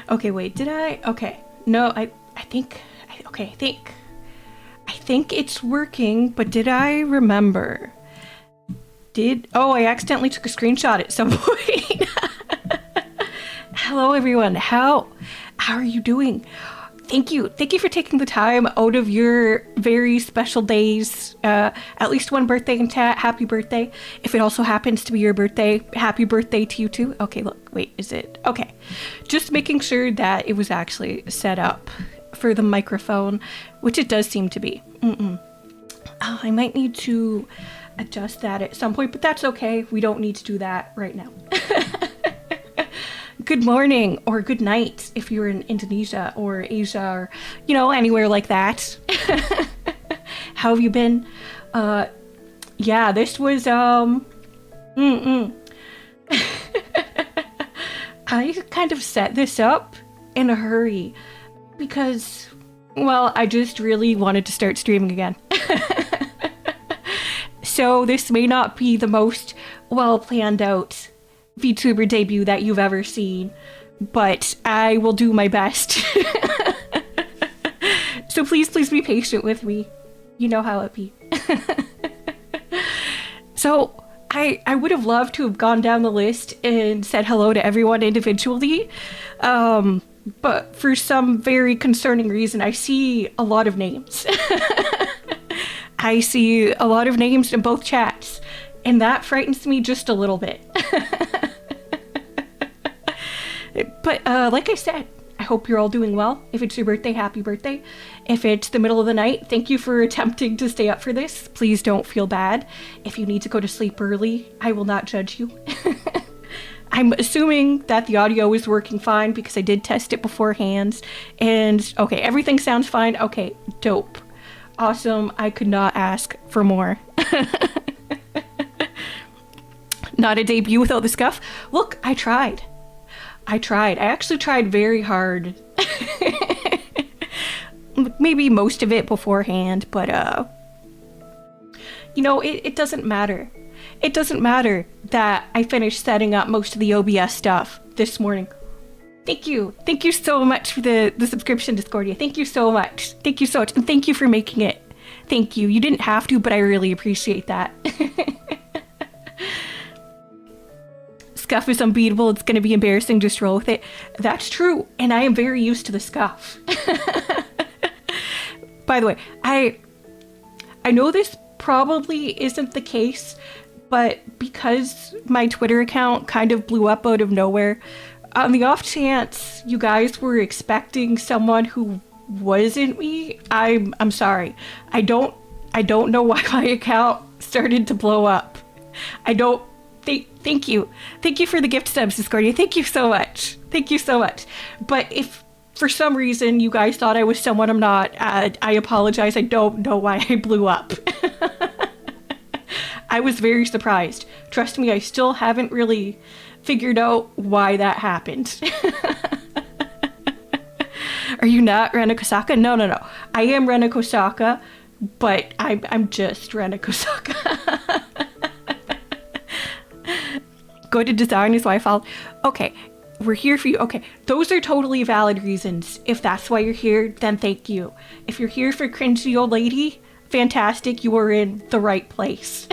Okay, wait, did I? Okay. No, I think, okay, I think it's working, but did I remember? Oh, I accidentally took a screenshot at some point. Hello, everyone. How are you doing? Thank you for taking the time out of your very special days. At least one birthday in chat. Happy birthday. If it also happens to be your birthday, happy birthday to you too. Okay, look, wait, is it? Okay. Just making sure that it was actually set up for the microphone, which it does seem to be. Oh, I might need to adjust that at some point, but that's okay. We don't need to do that right now. Good morning or good night if you're in Indonesia or Asia or, you know, anywhere like that. How have you been? Yeah, this was, I kind of set this up in a hurry because, well, I just really wanted to start streaming again. So this may not be the most well planned out VTuber debut that you've ever seen, but I will do my best. So please be patient with me. You know how it be. So I would have loved to have gone down the list and said hello to everyone individually, but for some very concerning reason, I see a lot of names. I see a lot of names in both chats, and that frightens me just a little bit. But like I said, I hope you're all doing well. If it's your birthday, happy birthday. If it's the middle of the night, thank you for attempting to stay up for this. Please don't feel bad. If you need to go to sleep early, I will not judge you. I'm assuming that the audio is working fine because I did test it beforehand. And okay, everything sounds fine. Okay, dope. Awesome. I could not ask for more. Not a debut without the scuff. Look, I tried. I actually tried very hard. Maybe most of it beforehand, but you know, it doesn't matter. It doesn't matter that I finished setting up most of the OBS stuff this morning. Thank you so much for the subscription, Discordia. Thank you so much, and thank you for making it. Thank you. You didn't have to, but I really appreciate that. Scuff is unbeatable. It's going to be embarrassing. Just roll with it. That's true, and I am very used to the scuff. By the way, I know this probably isn't the case, but because my Twitter account kind of blew up out of nowhere, on the off chance you guys were expecting someone who wasn't me, I'm sorry. I don't know why my account started to blow up. Thank you for the gift subs, Discordia. Thank you so much. But if for some reason you guys thought I was someone I'm not, I apologize. I don't know why I blew up. I was very surprised. Trust me, I still haven't really figured out why that happened. Are you not Renna Kosaka? No. I am Renna Kosaka, but I'm just Renna Kosaka. Go to design is why I followed. Okay, we're here for you. Okay, those are totally valid reasons. If that's why you're here, then thank you. If you're here for cringy old lady, fantastic, you are in the right place.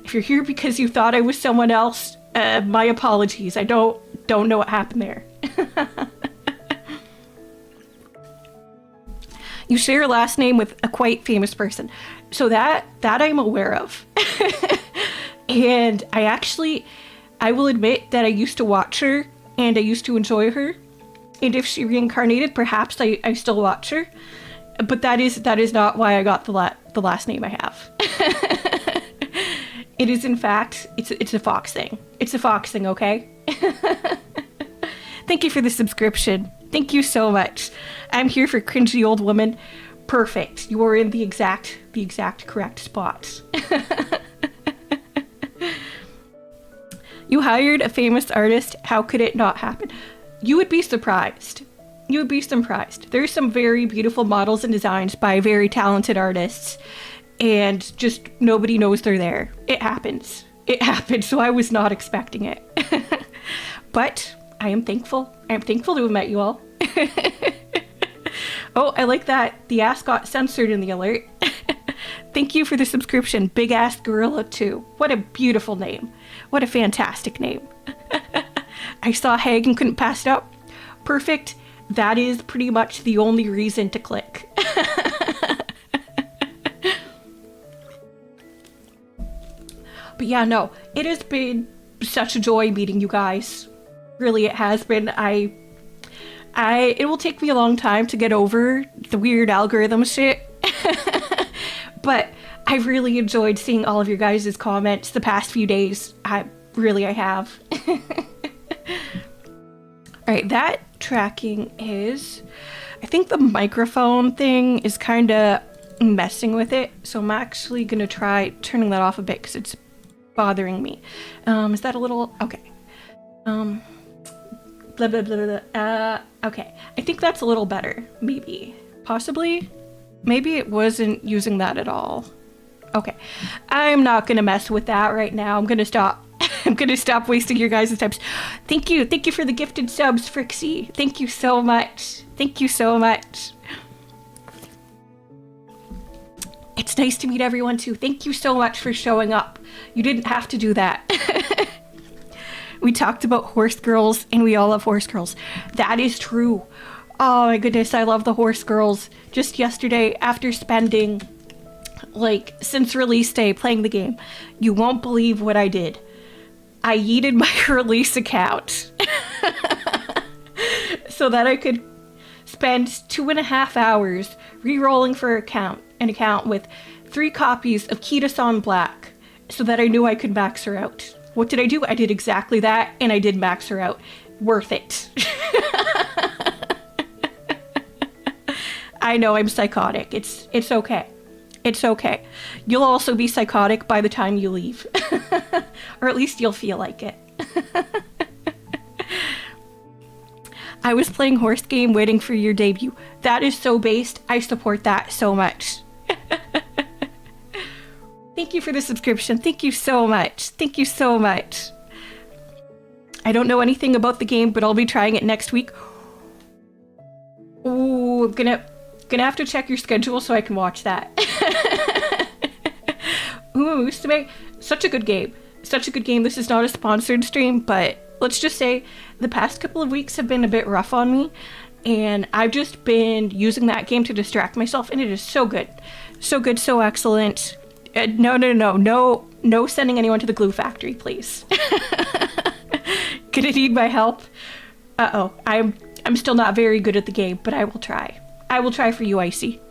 If you're here because you thought I was someone else, my apologies. I don't know what happened there. You share a last name with a quite famous person, so that I'm aware of. And I will admit that I used to watch her and I used to enjoy her. And if she reincarnated, perhaps I still watch her. But that is not why I got the last name I have. It is, in fact, it's a Fox thing. It's a Fox thing, okay? Thank you for the subscription. Thank you so much. I'm here for cringy old woman. Perfect. You are in the exact correct spot. You hired a famous artist. How could it not happen? You would be surprised. There's some very beautiful models and designs by very talented artists, and just nobody knows they're there. It happens. So I was not expecting it. But I am thankful. I am thankful to have met you all. Oh, I like that the ass got censored in the alert. Thank you for the subscription, Big Ass Gorilla 2. What a beautiful name. What a fantastic name. I saw Hag and couldn't pass it up. Perfect. That is pretty much the only reason to click. But yeah, no, it has been such a joy meeting you guys. Really, it has been. It will take me a long time to get over the weird algorithm shit. But I've really enjoyed seeing all of your guys' comments the past few days. I have. Alright, that tracking is... I think the microphone thing is kind of messing with it. So I'm actually going to try turning that off a bit because it's bothering me. Is that a little... Okay. Blah, blah, blah, blah. Okay. I think that's a little better. Maybe. Possibly. Maybe it wasn't using that at all. Okay. I'm not going to mess with that right now. I'm going to stop. I'm going to stop wasting your guys' time. Thank you. Thank you for the gifted subs, Frixie. Thank you so much. Thank you so much. It's nice to meet everyone too. Thank you so much for showing up. You didn't have to do that. We talked about horse girls and we all love horse girls. That is true. Oh my goodness, I love the horse girls. Just yesterday, after spending, like, since release day playing the game, you won't believe what I did. I yeeted my release account so that I could spend 2.5 hours re-rolling for an account with 3 copies of Kita-san Black so that I knew I could max her out. What did I do? I did exactly that, and I did max her out. Worth it. I know I'm psychotic. It's okay. It's okay. You'll also be psychotic by the time you leave. Or at least you'll feel like it. I was playing horse game waiting for your debut. That is so based. I support that so much. Thank you for the subscription. Thank you so much. Thank you so much. I don't know anything about the game, but I'll be trying it next week. Ooh, I'm gonna have to check your schedule so I can watch that. Ooh, such a good game. Such a good game. This is not a sponsored stream, but let's just say the past couple of weeks have been a bit rough on me, and I've just been using that game to distract myself, and it is so good. So good, so excellent. No sending anyone to the glue factory, please. Gonna need my help. Uh-oh, I'm still not very good at the game, but I will try. I will try for you, Icy.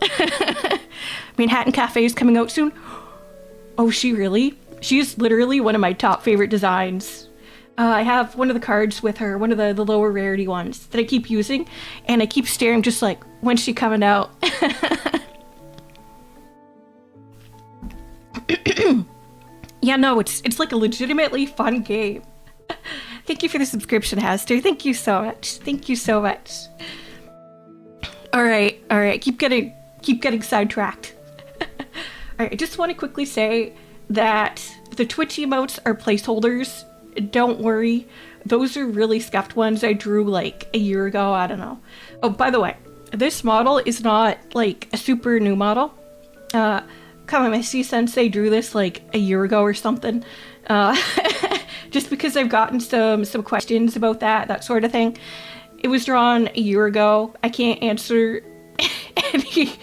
Manhattan Cafe is coming out soon. Oh, she really? She's literally one of my top favorite designs. I have one of the cards with her, one of the lower rarity ones that I keep using, and I keep staring just like, when's she coming out? Yeah, no, it's like a legitimately fun game. Thank you for the subscription, Haster. Thank you so much. Thank you so much. All right. Keep getting sidetracked. All right, I just want to quickly say that the Twitch emotes are placeholders. Don't worry. Those are really scuffed ones I drew like a year ago. I don't know. Oh, by the way, this model is not like a super new model. Kamamesi Sensei drew this like a year ago or something. Just because I've gotten some questions about that sort of thing. It was drawn a year ago. I can't answer any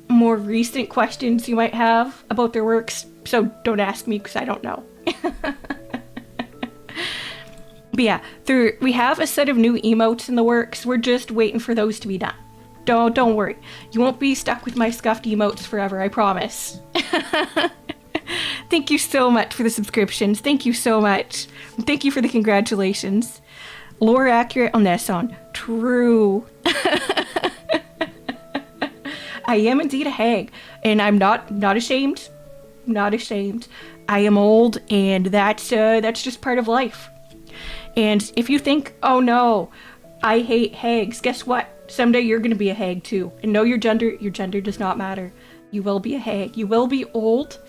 more recent questions you might have about their works, so don't ask me because I don't know. But yeah, we have a set of new emotes in the works. We're just waiting for those to be done. Don't worry. You won't be stuck with my scuffed emotes forever, I promise. Thank you so much for the subscriptions. Thank you so much. Thank you for the congratulations. Lore accurate oneesan. True. I am indeed a hag, and I'm not ashamed. Not ashamed. I am old, and that's just part of life. And if you think, oh no, I hate hags, guess what? Someday you're gonna be a hag too. And know your gender does not matter. You will be a hag. You will be old,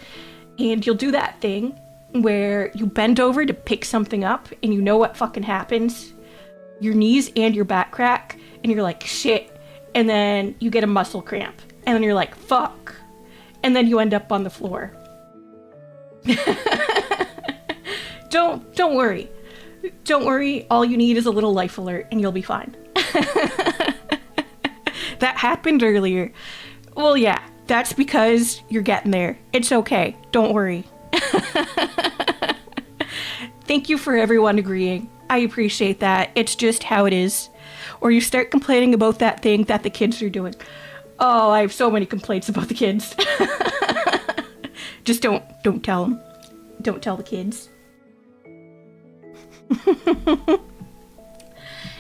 and you'll do that thing where you bend over to pick something up and you know what fucking happens. Your knees and your back crack and you're like, shit. And then you get a muscle cramp and then you're like, fuck. And then you end up on the floor. Don't worry. Don't worry. All you need is a little life alert and you'll be fine. That happened earlier. Well, yeah, that's because you're getting there. It's okay. Don't worry. Thank you for everyone agreeing. I appreciate that. It's just how it is. Or you start complaining about that thing that the kids are doing. Oh, I have so many complaints about the kids. Just don't tell them. Don't tell the kids.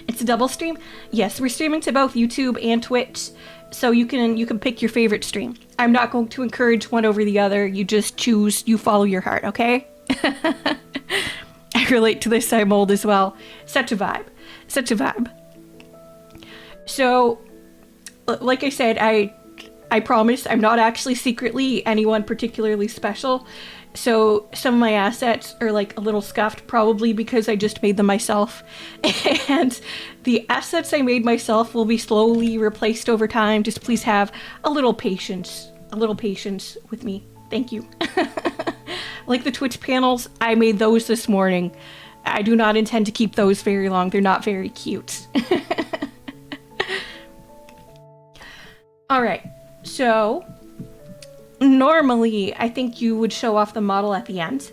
It's a double stream? Yes, we're streaming to both YouTube and Twitch. So you can pick your favorite stream. I'm not going to encourage one over the other. You just choose, you follow your heart, okay? I relate to this side mold as well. Such a vibe. Such a vibe. So, like I said, I promise I'm not actually secretly anyone particularly special. So some of my assets are like a little scuffed, probably because I just made them myself. And the assets I made myself will be slowly replaced over time. Just please have a little patience with me. Thank you. Like the Twitch panels, I made those this morning. I do not intend to keep those very long. They're not very cute. All right, so normally I think you would show off the model at the end.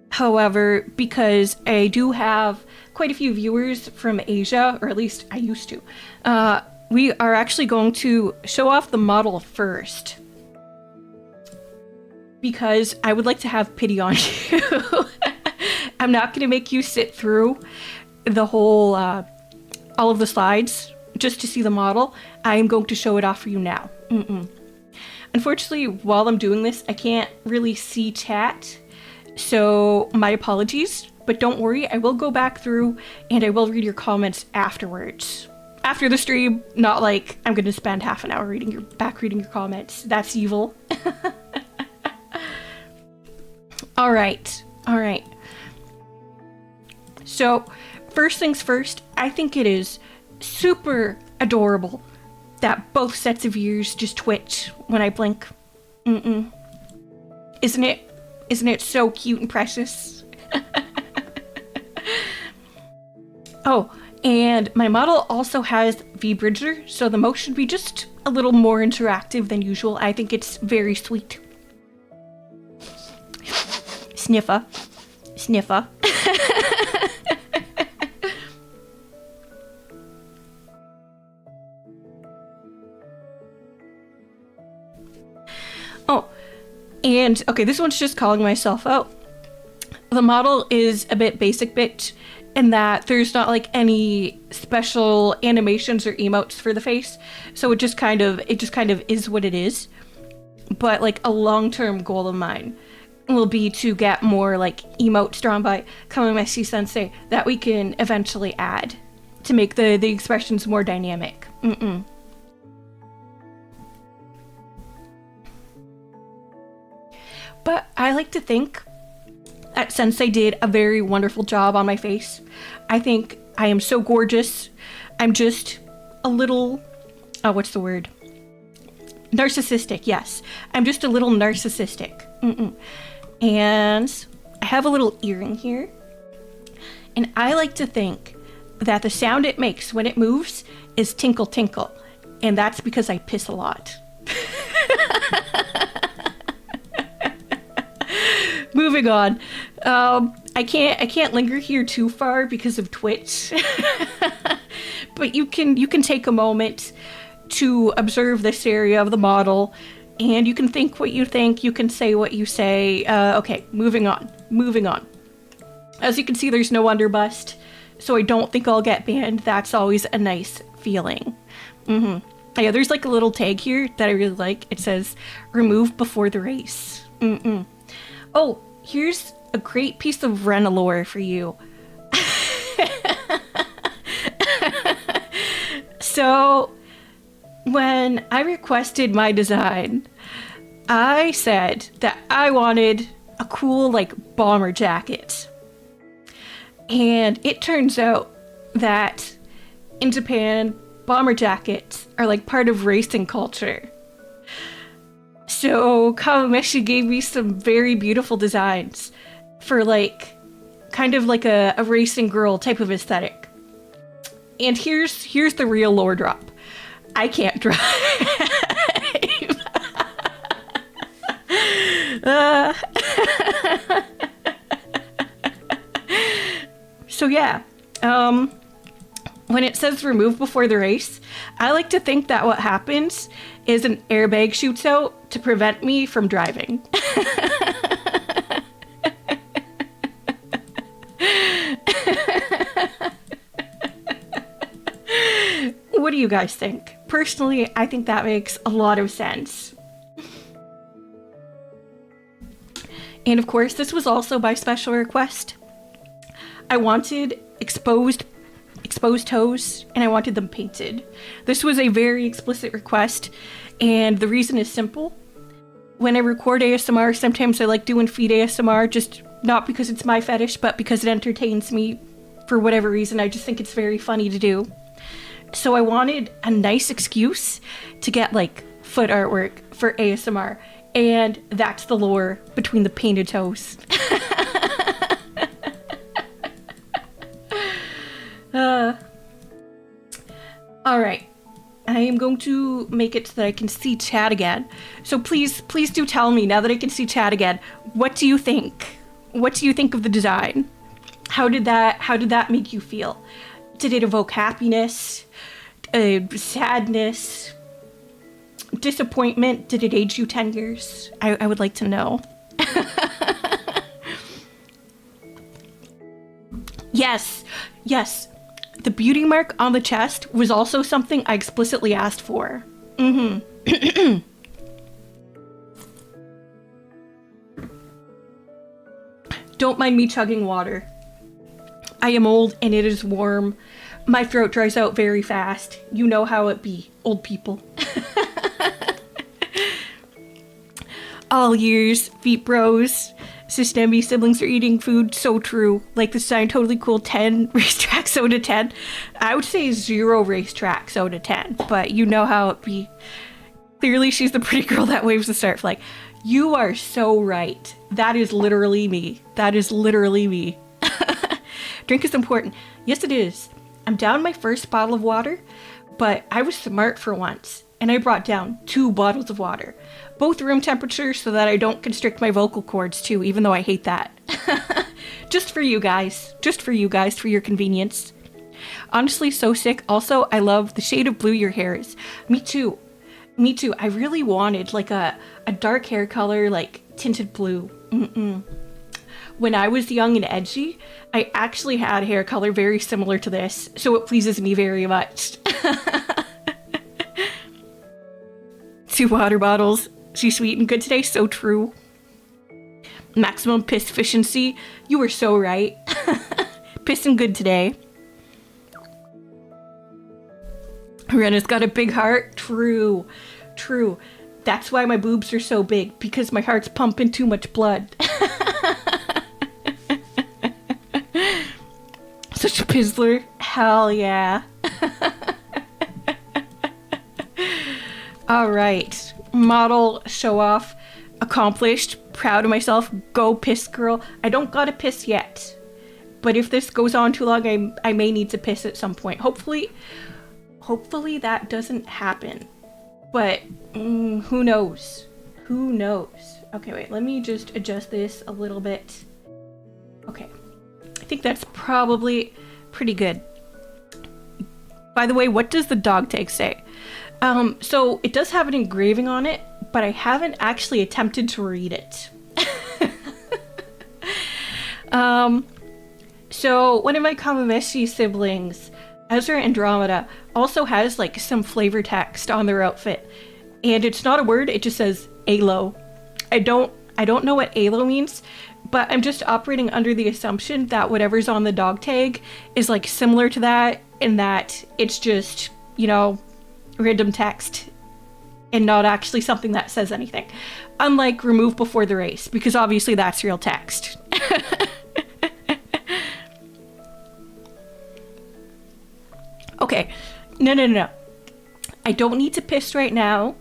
However, because I do have quite a few viewers from Asia, or at least I used to, we are actually going to show off the model first. Because I would like to have pity on you. I'm not going to make you sit through the whole, all of the slides just to see the model. I am going to show it off for you now. Unfortunately, while I'm doing this, I can't really see chat. So my apologies, but don't worry. I will go back through and I will read your comments afterwards. After the stream, not like I'm going to spend half an hour reading your comments. That's evil. All right. So, first things first, I think it is super adorable that both sets of ears just twitch when I blink. Isn't it so cute and precious? Oh, and my model also has V-Bridger, so the motion should be just a little more interactive than usual. I think it's very sweet. Sniffer. Oh, and okay, this one's just calling myself out. The model is a bit basic bitch in that there's not like any special animations or emotes for the face, so it just kind of is what it is. But like a long-term goal of mine will be to get more like emotes drawn by Kamemesi Sensei that we can eventually add to make the expressions more dynamic. But I like to think that Sensei did a very wonderful job on my face. I think I am so gorgeous. I'm just a little, what's the word? Narcissistic, yes. I'm just a little narcissistic. And I have a little earring here. And I like to think that the sound it makes when it moves is tinkle tinkle. And that's because I piss a lot. Moving on. I can't linger here too far because of Twitch. But you can take a moment to observe this area of the model. And you can think what you think, you can say what you say. Okay, moving on. As you can see, there's no underbust, so I don't think I'll get banned. That's always a nice feeling. Yeah, there's like a little tag here that I really like. It says, remove before the race. Oh, here's a great piece of Renna lore for you. So, when I requested my design, I said that I wanted a cool like bomber jacket. And it turns out that in Japan, bomber jackets are like part of racing culture. So Kamameshi gave me some very beautiful designs for like kind of like a racing girl type of aesthetic. And here's the real lore drop. I can't drive. So yeah, when it says remove before the race, I like to think that what happens is an airbag shoots out to prevent me from driving. What do you guys think? Personally, I think that makes a lot of sense. And of course, this was also by special request. I wanted exposed toes, and I wanted them painted. This was a very explicit request, and the reason is simple. When I record ASMR, sometimes I like doing feet ASMR, just not because it's my fetish, but because it entertains me for whatever reason. I just think it's very funny to do. So I wanted a nice excuse to get like foot artwork for ASMR, and that's the lore between the painted toes. All right, I am going to make it so that I can see chat again. So please do tell me, now that I can see chat again, what do you think? What do you think of the design? How did that make you feel? Did it evoke happiness, sadness, disappointment? Did it age you 10 years? I would like to know. Yes. The beauty mark on the chest was also something I explicitly asked for. Don't mind me chugging water. I am old and it is warm. My throat dries out very fast. You know how it be, old people. All years, feet bros. Systemi siblings are eating food, so true. Like the sign, totally cool, 10 racetracks out of 10. I would say 0 racetracks out of 10, but you know how it be. Clearly she's the pretty girl that waves the start flag. You are so right. That is literally me. That is literally me. Drink is important. Yes, it is. I'm down my first bottle of water, but I was smart for once, and I brought down 2 bottles of water. Both room temperature so that I don't constrict my vocal cords too, even though I hate that. Just for you guys. Just for you guys, for your convenience. Honestly, so sick. Also, I love the shade of blue your hair is. Me too. Me too. I really wanted like a dark hair color, like tinted blue. When I was young and edgy, I actually had hair color very similar to this, so it pleases me very much. 2 water bottles. She's sweet and good today. So true. Maximum piss efficiency. You were so right. Pissing good today. Renna's got a big heart. True. That's why my boobs are so big, because my heart's pumping too much blood. Such a pizzler. Hell yeah. All right. Model show off accomplished. Proud of myself. Go piss girl. I don't gotta piss yet, but if this goes on too long, I may need to piss at some point. Hopefully that doesn't happen, but who knows? Okay, wait, let me just adjust this a little bit. Okay, I think that's probably pretty good. By the way, what does the dog tag say? So it does have an engraving on it, but I haven't actually attempted to read it. So one of my Kamameshi siblings, Ezra Andromeda, also has like some flavor text on their outfit, and it's not a word, it just says ALO. I don't know what ALO means, but I'm just operating under the assumption that whatever's on the dog tag is like similar to that, in that it's just, you know, random text. and not actually something that says anything. Unlike remove before the race, because obviously that's real text. Okay, no. I don't need to piss right now.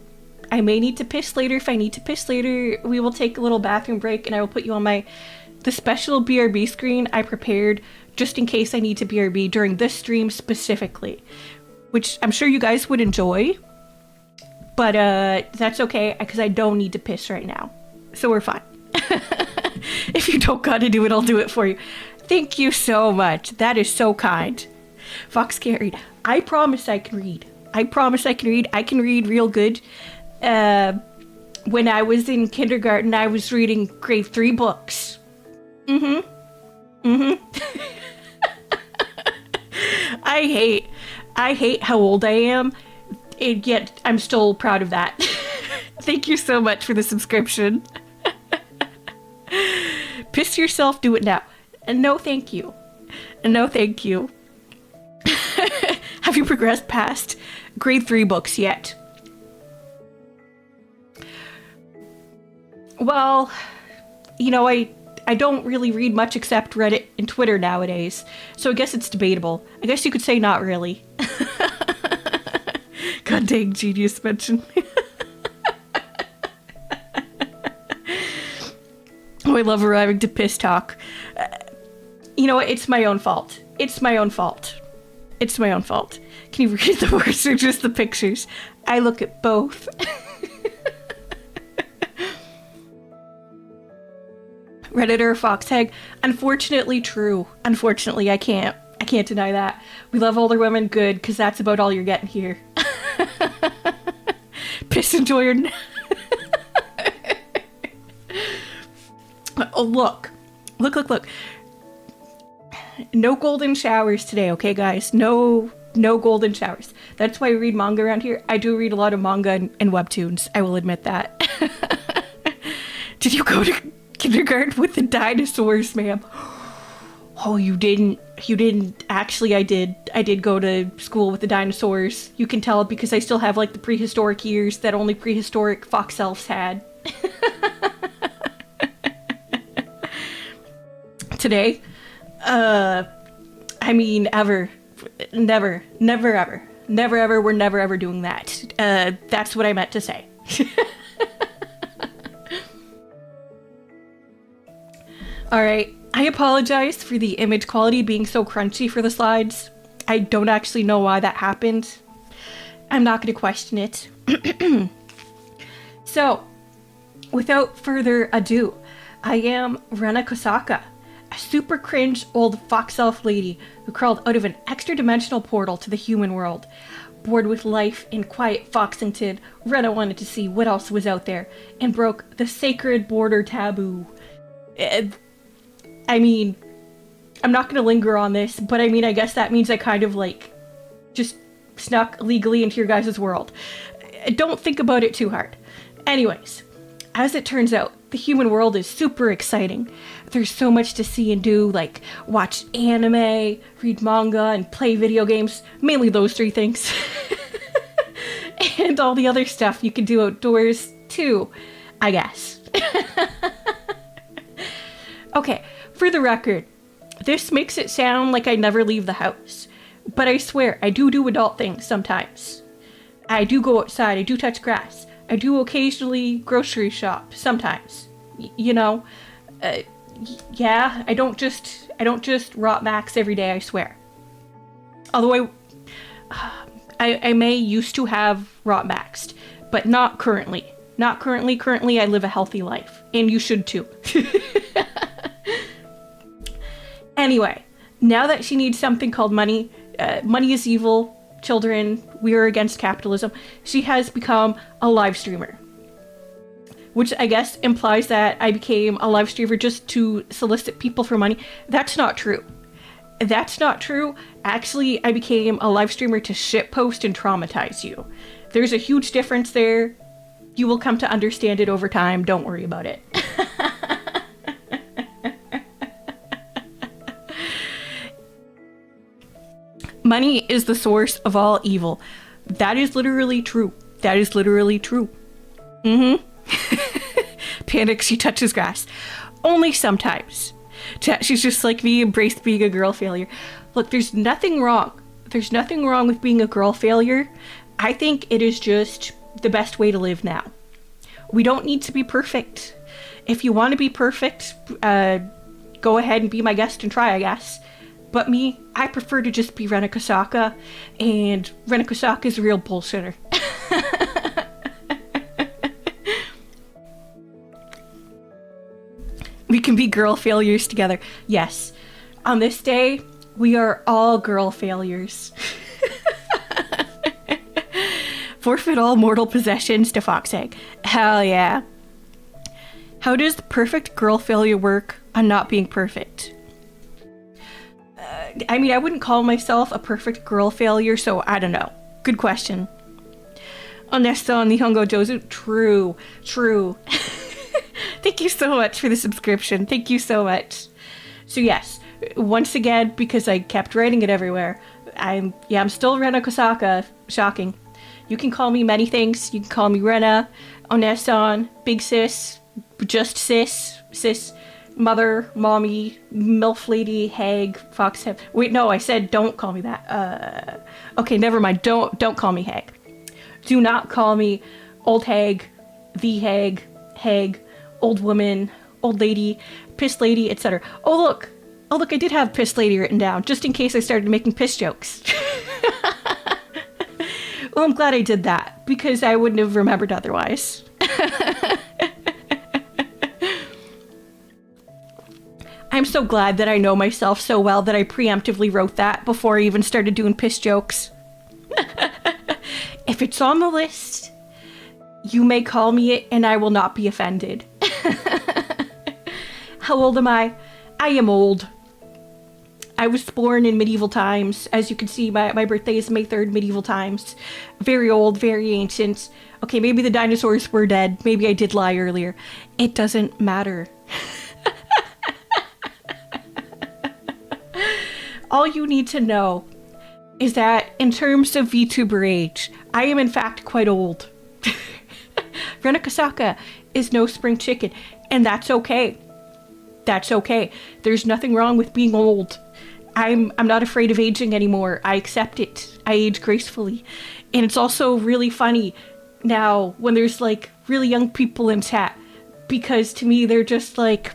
I may need to piss later. If I need to piss later, we will take a little bathroom break and I will put you on the special BRB screen I prepared just in case I need to BRB during this stream specifically, which I'm sure you guys would enjoy, but that's okay because I don't need to piss right now. So we're fine. If you don't gotta do it, I'll do it for you. Thank you so much. That is so kind. Fox can't read. I promise I can read. I promise I can read. I can read real good. When I was in kindergarten, I was reading grade 3 books. I hate how old I am, and yet I'm still proud of that. Thank you so much for the subscription. Piss yourself, do it now. No, thank you. No, thank you. Have you progressed past grade 3 books yet? Well, you know, I don't really read much except Reddit and Twitter nowadays, so I guess it's debatable. I guess you could say not really. God dang, genius mention. Oh, I love arriving to piss talk. You know what? It's my own fault. It's my own fault. It's my own fault. Can you read the words or just the pictures? I look at both. Redditor Foxhag. Unfortunately true. Unfortunately, I can't deny that. We love older women, good, because that's about all you're getting here. Piss enjoyer. Oh, look. No golden showers today, okay, guys? No golden showers. That's why I read manga around here. I do read a lot of manga and webtoons. I will admit that. Did you go to kindergarten with the dinosaurs, ma'am? Oh, you didn't. Actually, I did. I did go to school with the dinosaurs. You can tell because I still have, like, the prehistoric ears that only prehistoric fox elves had. Today? I mean, ever. Never ever. We're never ever doing that. That's what I meant to say. Alright, I apologize for the image quality being so crunchy for the slides. I don't actually know why that happened. I'm not going to question it. So, without further ado, I am Renna Kosaka, a super cringe old fox elf lady who crawled out of an extra-dimensional portal to the human world. Bored with life in quiet Foxington, Renna wanted to see what else was out there and broke the sacred border taboo. I mean, I'm not going to linger on this, but I mean, I guess that means I kind of, like, just snuck legally into your guys' world. Don't think about it too hard. Anyways, as it turns out, the human world is super exciting. There's so much to see and do, like watch anime, read manga, and play video games. Mainly those 3 things. And all the other stuff you can do outdoors, too, I guess. Okay, for the record, this makes it sound like I never leave the house. But I swear, I do adult things sometimes. I do go outside, I do touch grass. I do occasionally grocery shop, sometimes. You know, yeah, I don't just rot max every day, I swear. Although I may used to have rot maxed, but not currently. Not currently. Currently, I live a healthy life, and you should too. Anyway, now that she needs something called money, money is evil, children, we are against capitalism, she has become a live streamer. Which I guess implies that I became a live streamer just to solicit people for money. That's not true. That's not true. Actually, I became a live streamer to shitpost and traumatize you. There's a huge difference there. You will come to understand it over time. Don't worry about it. Money is the source of all evil. That is literally true. That is literally true. Mm-hmm. Panics, she touches grass. Only sometimes. She's just like me, embraced being a girl failure. Look, there's nothing wrong. There's nothing wrong with being a girl failure. I think it is just the best way to live now. We don't need to be perfect. If you want to be perfect, go ahead and be my guest and try, I guess. But me, I prefer to just be Renna Kosaka, and Renna Kosaka is a real bullshitter. We can be girl failures together. Yes. On this day, we are all girl failures. Forfeit all mortal possessions to Foxegg. Hell yeah. How does the perfect girl failure work on not being perfect? I mean, I wouldn't call myself a perfect girl failure, so I don't know. Good question. Oneesan Nihongo Jozu. True. Thank you so much for the subscription. Thank you so much. So yes, once again, because I kept writing it everywhere, I'm still Renna Kosaka. Shocking. You can call me many things. You can call me Renna, Oneesan, Big Sis, just Sis, Mother, Mommy, MILF Lady, Hag, Foxhead. Wait, no, I said don't call me that. Okay, never mind. Don't call me Hag. Do not call me Old Hag, The Hag, Old Woman, Old Lady, Piss Lady, etc. Oh look, I did have Piss Lady written down, just in case I started making piss jokes. Well, I'm glad I did that, because I wouldn't have remembered otherwise. I'm so glad that I know myself so well that I preemptively wrote that before I even started doing piss jokes. If it's on the list, you may call me it and I will not be offended. How old am I? I am old. I was born in medieval times. As you can see, my birthday is May 3rd, medieval times. Very old, very ancient. Okay, maybe the dinosaurs were dead. Maybe I did lie earlier. It doesn't matter. All you need to know is that in terms of VTuber age, I am in fact quite old. Renna Kosaka is no spring chicken, and that's okay. That's okay. There's nothing wrong with being old. I'm not afraid of aging anymore. I accept it. I age gracefully. And it's also really funny now when there's like really young people in chat, because to me they're just like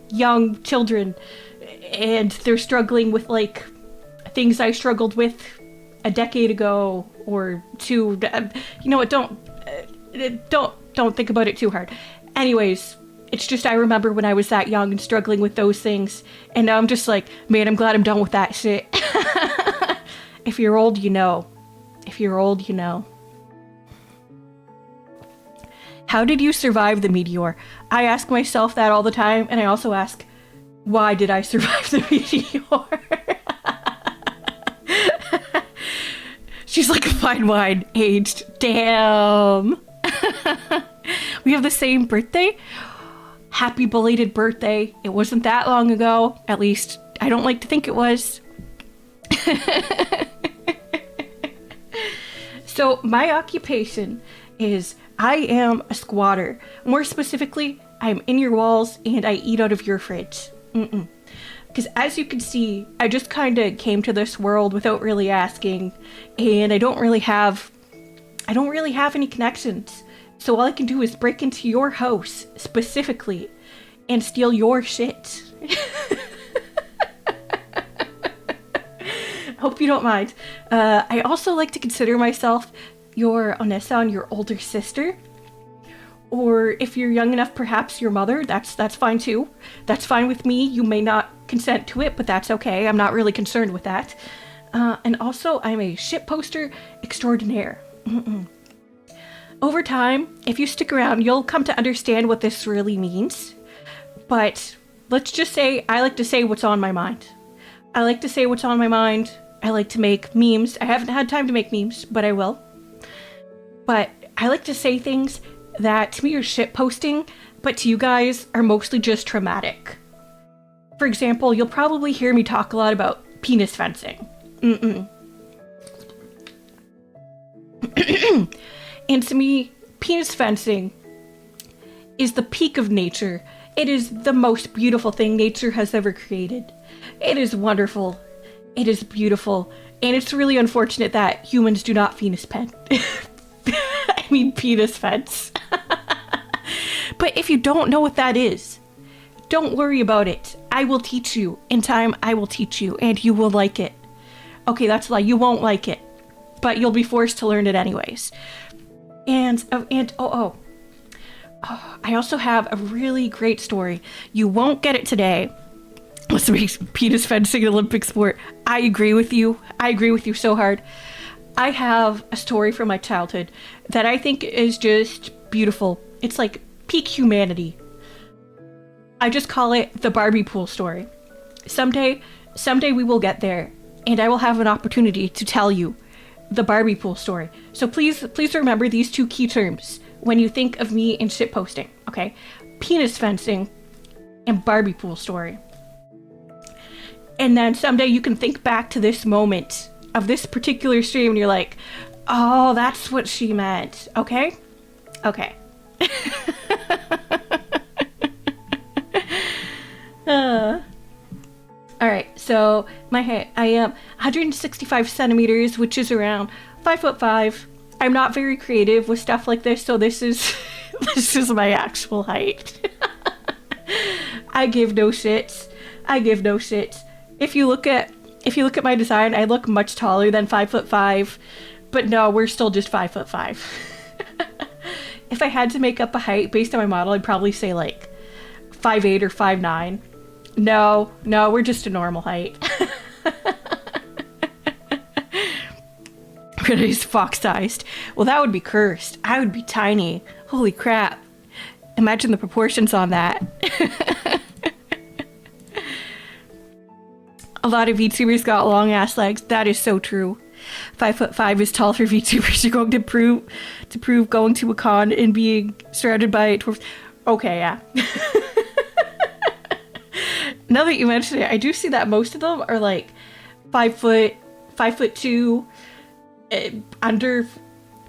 young children and they're struggling with like things I struggled with a decade ago or two. You know what? Don't think about it too hard. Anyways, it's just I remember when I was that young and struggling with those things, and now I'm just like, man, I'm glad I'm done with that shit. If you're old, you know. If you're old, you know. How did you survive the meteor? I ask myself that all the time, and I also ask, why did I survive the meteor? She's like a fine wine, aged. Damn. We have the same birthday? Happy belated birthday. It wasn't that long ago. At least, I don't like to think it was. So, my occupation is I am a squatter. More specifically, I'm in your walls and I eat out of your fridge. Because as you can see, I just kind of came to this world without really asking, and I don't really have any connections. So all I can do is break into your house, specifically, and steal your shit. Hope you don't mind. I also like to consider myself your oneesan, your older sister. Or if you're young enough, perhaps your mother. That's fine too. That's fine with me. You may not consent to it, but that's okay. I'm not really concerned with that. And also, I'm a shitposter extraordinaire. Over time, if you stick around, you'll come to understand what this really means. But let's just say I like to say what's on my mind. I like to say what's on my mind. I like to make memes. I haven't had time to make memes, but I will. But I like to say things that to me are shitposting, but to you guys are mostly just traumatic. For example, you'll probably hear me talk a lot about penis fencing. And to me, penis fencing is the peak of nature. It is the most beautiful thing nature has ever created. It is wonderful. It is beautiful. And it's really unfortunate that humans do not penis fence. But if you don't know what that is, don't worry about it. I will teach you. In time, I will teach you, and you will like it. Okay, that's a lie. You won't like it, but you'll be forced to learn it anyways. And I also have a really great story. You won't get it today. Let's make penis fencing an Olympic sport. I agree with you. I agree with you so hard. I have a story from my childhood that I think is just beautiful. It's like peak humanity. I just call it the Barbie pool story. Someday we will get there, and I will have an opportunity to tell you the Barbie pool story. So please remember these two key terms when you think of me in shitposting, okay? Penis fencing and Barbie pool story. And then someday you can think back to this moment of this particular stream and you're like, oh, that's what she meant, okay? Okay. Alright, so my height, I am 165 centimeters, which is around 5'5". I'm not very creative with stuff like this, so this is this is my actual height. I give no shits. I give no shits. If you look at my design, I look much taller than 5'5", but no, we're still just 5'5". If I had to make up a height based on my model, I'd probably say like 5'8" or 5'9". No, we're just a normal height. Renna's fox-sized. Well, that would be cursed. I would be tiny. Holy crap. Imagine the proportions on that. A lot of VTubers got long ass legs. That is so true. 5'5" is tall for VTubers. You're going to prove going to a con and being surrounded by dwarfs. Okay, yeah. Now that you mention it, I do see that most of them are like 5'2", under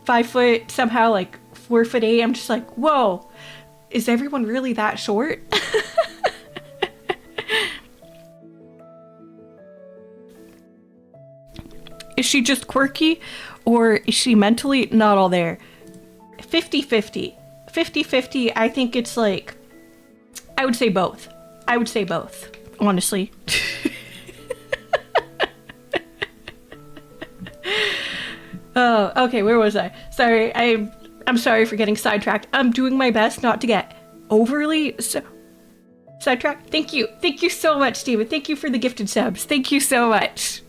5 foot, somehow like 4'8". I'm just like, whoa, is everyone really that short? Is she just quirky, or is she mentally not all there? 50-50. 50-50, I think it's like, I would say both. Honestly. Oh, okay, where was I? Sorry, I'm sorry for getting sidetracked. I'm doing my best not to get overly sidetracked. Thank you so much, Steven. Thank you for the gifted subs. Thank you so much.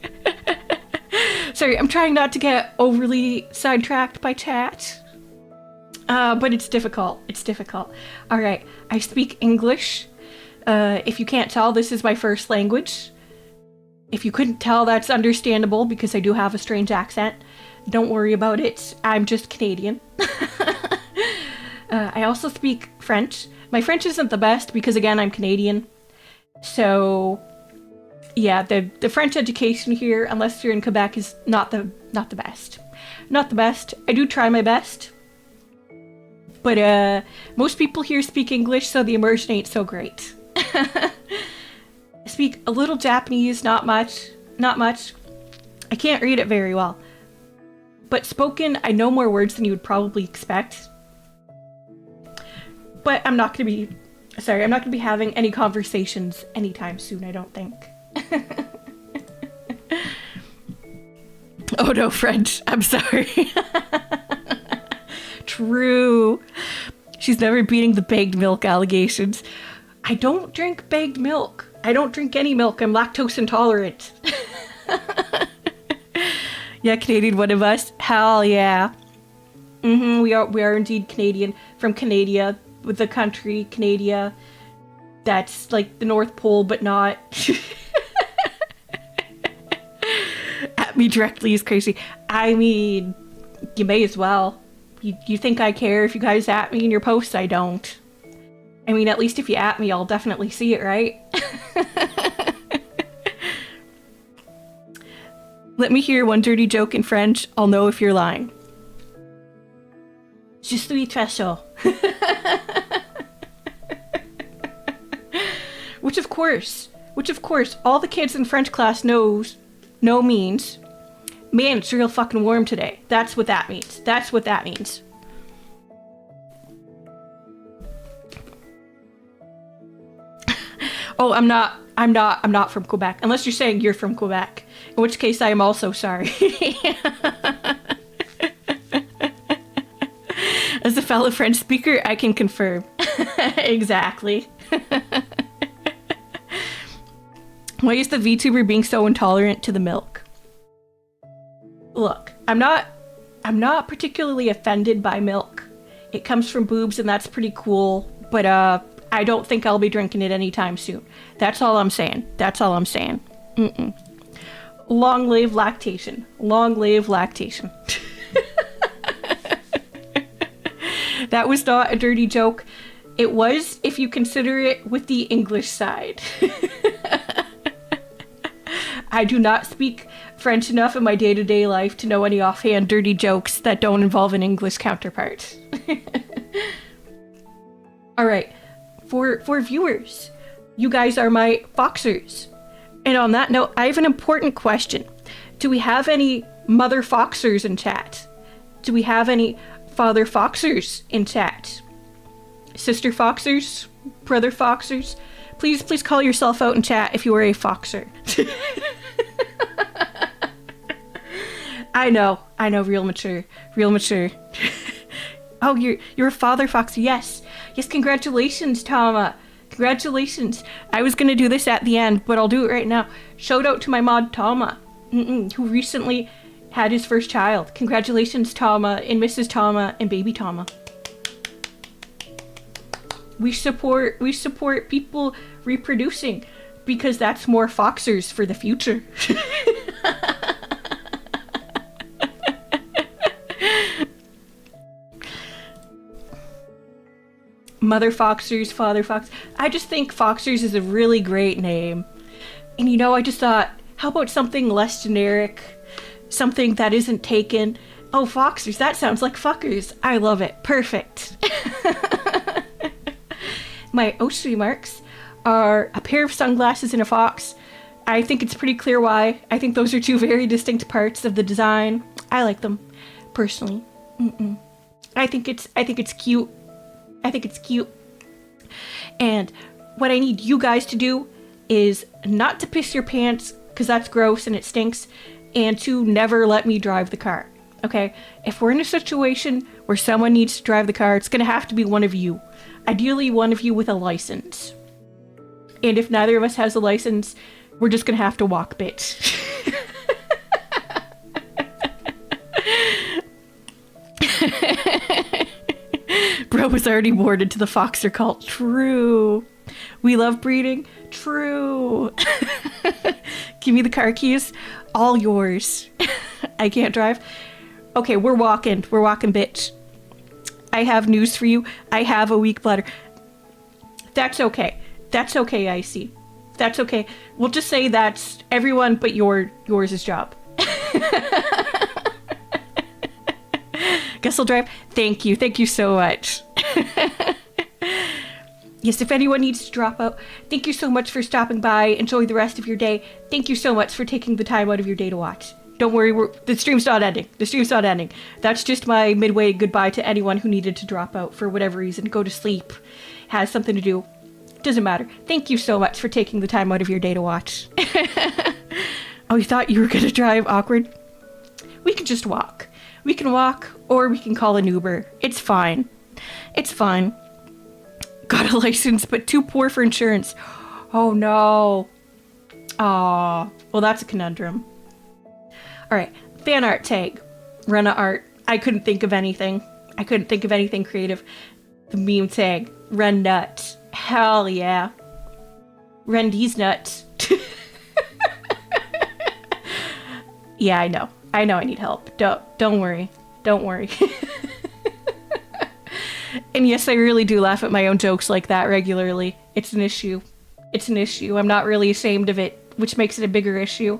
Sorry, I'm trying not to get overly sidetracked by chat. But it's difficult. All right, I speak English. If you can't tell, this is my first language. If you couldn't tell, that's understandable because I do have a strange accent. Don't worry about it. I'm just Canadian. I also speak French. My French isn't the best because, again, I'm Canadian. So, yeah, the French education here, unless you're in Quebec, is not the best. Not the best. I do try my best. But most people here speak English, so the immersion ain't so great. I speak a little Japanese, not much. I can't read it very well. But spoken, I know more words than you would probably expect. But I'm not gonna be having any conversations anytime soon, I don't think. Oh no, French, I'm sorry. True. She's never beating the bagged milk allegations. I don't drink bagged milk. I don't drink any milk. I'm lactose intolerant. Yeah, Canadian, one of us. Hell yeah. We are indeed Canadian. From Canada, with the country, Canada. That's like the North Pole, but not. At me directly is crazy. I mean, you may as well. You think I care if you guys at me in your posts? I don't. I mean, at least if you at me, I'll definitely see it, right? Let me hear one dirty joke in French. I'll know if you're lying. Je suis très chaud. Which of course, all the kids in French class know means, man, it's real fucking warm today. That's what that means. That's what that means. Oh, I'm not from Quebec. Unless you're saying you're from Quebec. In which case I am also sorry. As a fellow French speaker, I can confirm. Exactly. Why is the VTuber being so intolerant to the milk? Look, I'm not particularly offended by milk. It comes from boobs and that's pretty cool, but I don't think I'll be drinking it anytime soon. That's all I'm saying. That's all I'm saying. Long live lactation. Long live lactation. That was not a dirty joke. It was, if you consider it with the English side. I do not speak French enough in my day-to-day life to know any offhand dirty jokes that don't involve an English counterpart. Alright, for viewers, you guys are my foxers. And on that note, I have an important question. Do we have any mother foxers in chat? Do we have any father foxers in chat? Sister foxers? Brother foxers? Please call yourself out in chat if you are a foxer. I know, real mature. Oh, you're a father foxer, yes, congratulations, Tama. Congratulations. I was gonna do this at the end, but I'll do it right now. Shout out to my mod, Tama, who recently had his first child. Congratulations, Tama, and Mrs. Tama, and baby Tama. We support people reproducing because that's more foxers for the future. Mother foxers, father fox. I just think foxers is a really great name. And you know, I just thought, how about something less generic? Something that isn't taken. Oh, foxers, that sounds like fuckers. I love it. Perfect. My Oshri marks are a pair of sunglasses and a fox. I think it's pretty clear why. I think those are two very distinct parts of the design. I like them, personally. I think it's cute. I think it's cute. And what I need you guys to do is not to piss your pants, because that's gross and it stinks, and to never let me drive the car. Okay? If we're in a situation where someone needs to drive the car, it's gonna have to be one of you. Ideally, one of you with a license. And if neither of us has a license, we're just gonna have to walk, bitch. Bro was already warded to the Foxer cult. True. We love breeding. True. Give me the car keys. All yours. I can't drive. Okay, we're walking. We're walking, bitch. I have news for you. I have a weak bladder. That's okay. That's okay, Icy. That's okay. We'll just say that's everyone but yours' job. Guess I'll drive. Thank you. Thank you so much. Yes, if anyone needs to drop out, thank you so much for stopping by. Enjoy the rest of your day. Thank you so much for taking the time out of your day to watch. Don't worry, the stream's not ending. The stream's not ending. That's just my midway goodbye to anyone who needed to drop out for whatever reason. Go to sleep. Has something to do. Doesn't matter. Thank you so much for taking the time out of your day to watch. Oh, you thought you were gonna drive? Awkward. We can just walk. We can walk, or we can call an Uber. It's fine. It's fine. Got a license, but too poor for insurance. Oh no. Aw. Well, that's a conundrum. Alright, fan art tag. Renna art. I couldn't think of anything. I couldn't think of anything creative. The meme tag. Ren nuts. Hell yeah. Rendy's nuts. Yeah, I know. I know I need help. Don't worry. Don't worry. And yes, I really do laugh at my own jokes like that regularly. It's an issue. It's an issue. I'm not really ashamed of it, which makes it a bigger issue.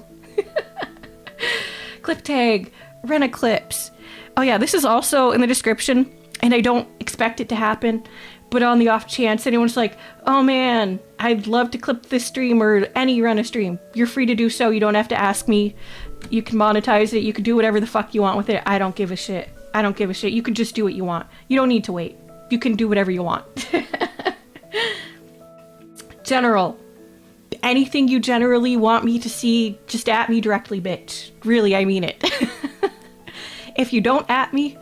Clip tag. Renna clips. Oh yeah, this is also in the description. and I don't expect it to happen, but on the off chance anyone's like, oh man, I'd love to clip this stream or any Renna stream, you're free to do so. You don't have to ask me. You can monetize it. You can do whatever the fuck you want with it. I don't give a shit. I don't give a shit. You can just do what you want. You don't need to wait. You can do whatever you want. General. Anything you generally want me to see, just at me directly, bitch. Really, I mean it. If you don't at me,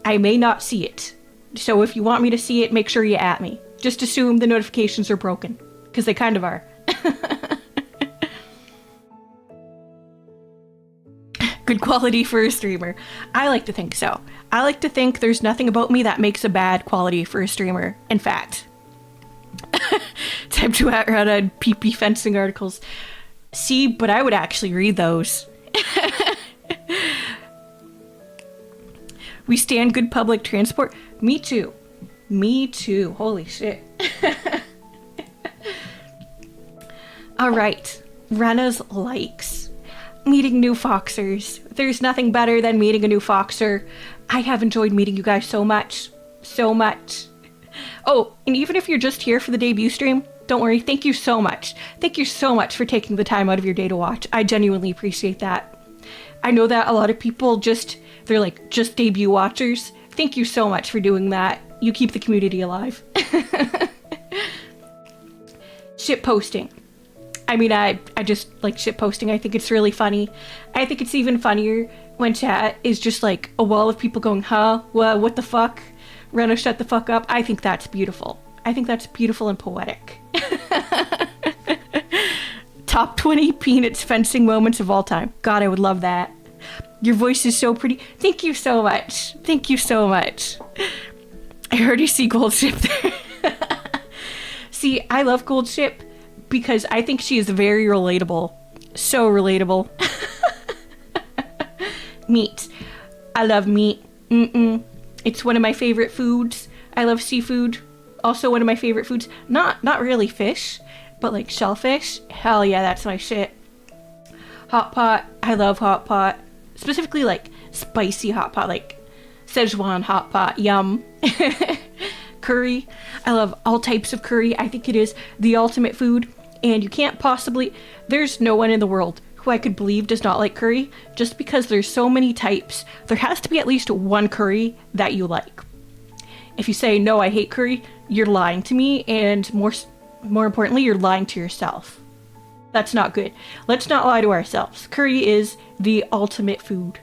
I may not see it. So if you want me to see it, make sure you at me. Just assume the notifications are broken, because they kind of are. Good quality for a streamer. I like to think so. I like to think there's nothing about me that makes a bad quality for a streamer. In fact, time to run on PP fencing articles. See, but I would actually read those. We stand good public transport. Me too. Me too. Holy shit. All right. Renna's likes. Meeting new Foxers. There's nothing better than meeting a new Foxer. I have enjoyed meeting you guys so much. So much. Oh, and even if you're just here for the debut stream, don't worry. Thank you so much. Thank you so much for taking the time out of your day to watch. I genuinely appreciate that. I know that a lot of people they're like, just debut watchers. Thank you so much for doing that. You keep the community alive. Shit posting. I mean, I just like shit posting. I think it's really funny. I think it's even funnier when chat is just like a wall of people going, huh? Well, what the fuck? Renna, shut the fuck up. I think that's beautiful. I think that's beautiful and poetic. Top 20 Peanuts fencing moments of all time. God, I would love that. Your voice is so pretty. Thank you so much. Thank you so much. I already see Gold Ship there. See, I love Gold Ship because I think she is very relatable. So relatable. Meat. I love meat. It's one of my favorite foods. I love seafood. Also one of my favorite foods. Not really fish, but like shellfish. Hell yeah, that's my shit. Hot pot. I love hot pot. Specifically like spicy hot pot, like Szechuan hot pot. Yum. Curry. I love all types of curry. I think it is the ultimate food. And you can't possibly... There's no one in the world who I could believe does not like curry. Just because there's so many types, there has to be at least one curry that you like. If you say, no, I hate curry, you're lying to me. And more importantly, you're lying to yourself. That's not good. Let's not lie to ourselves. Curry is the ultimate food.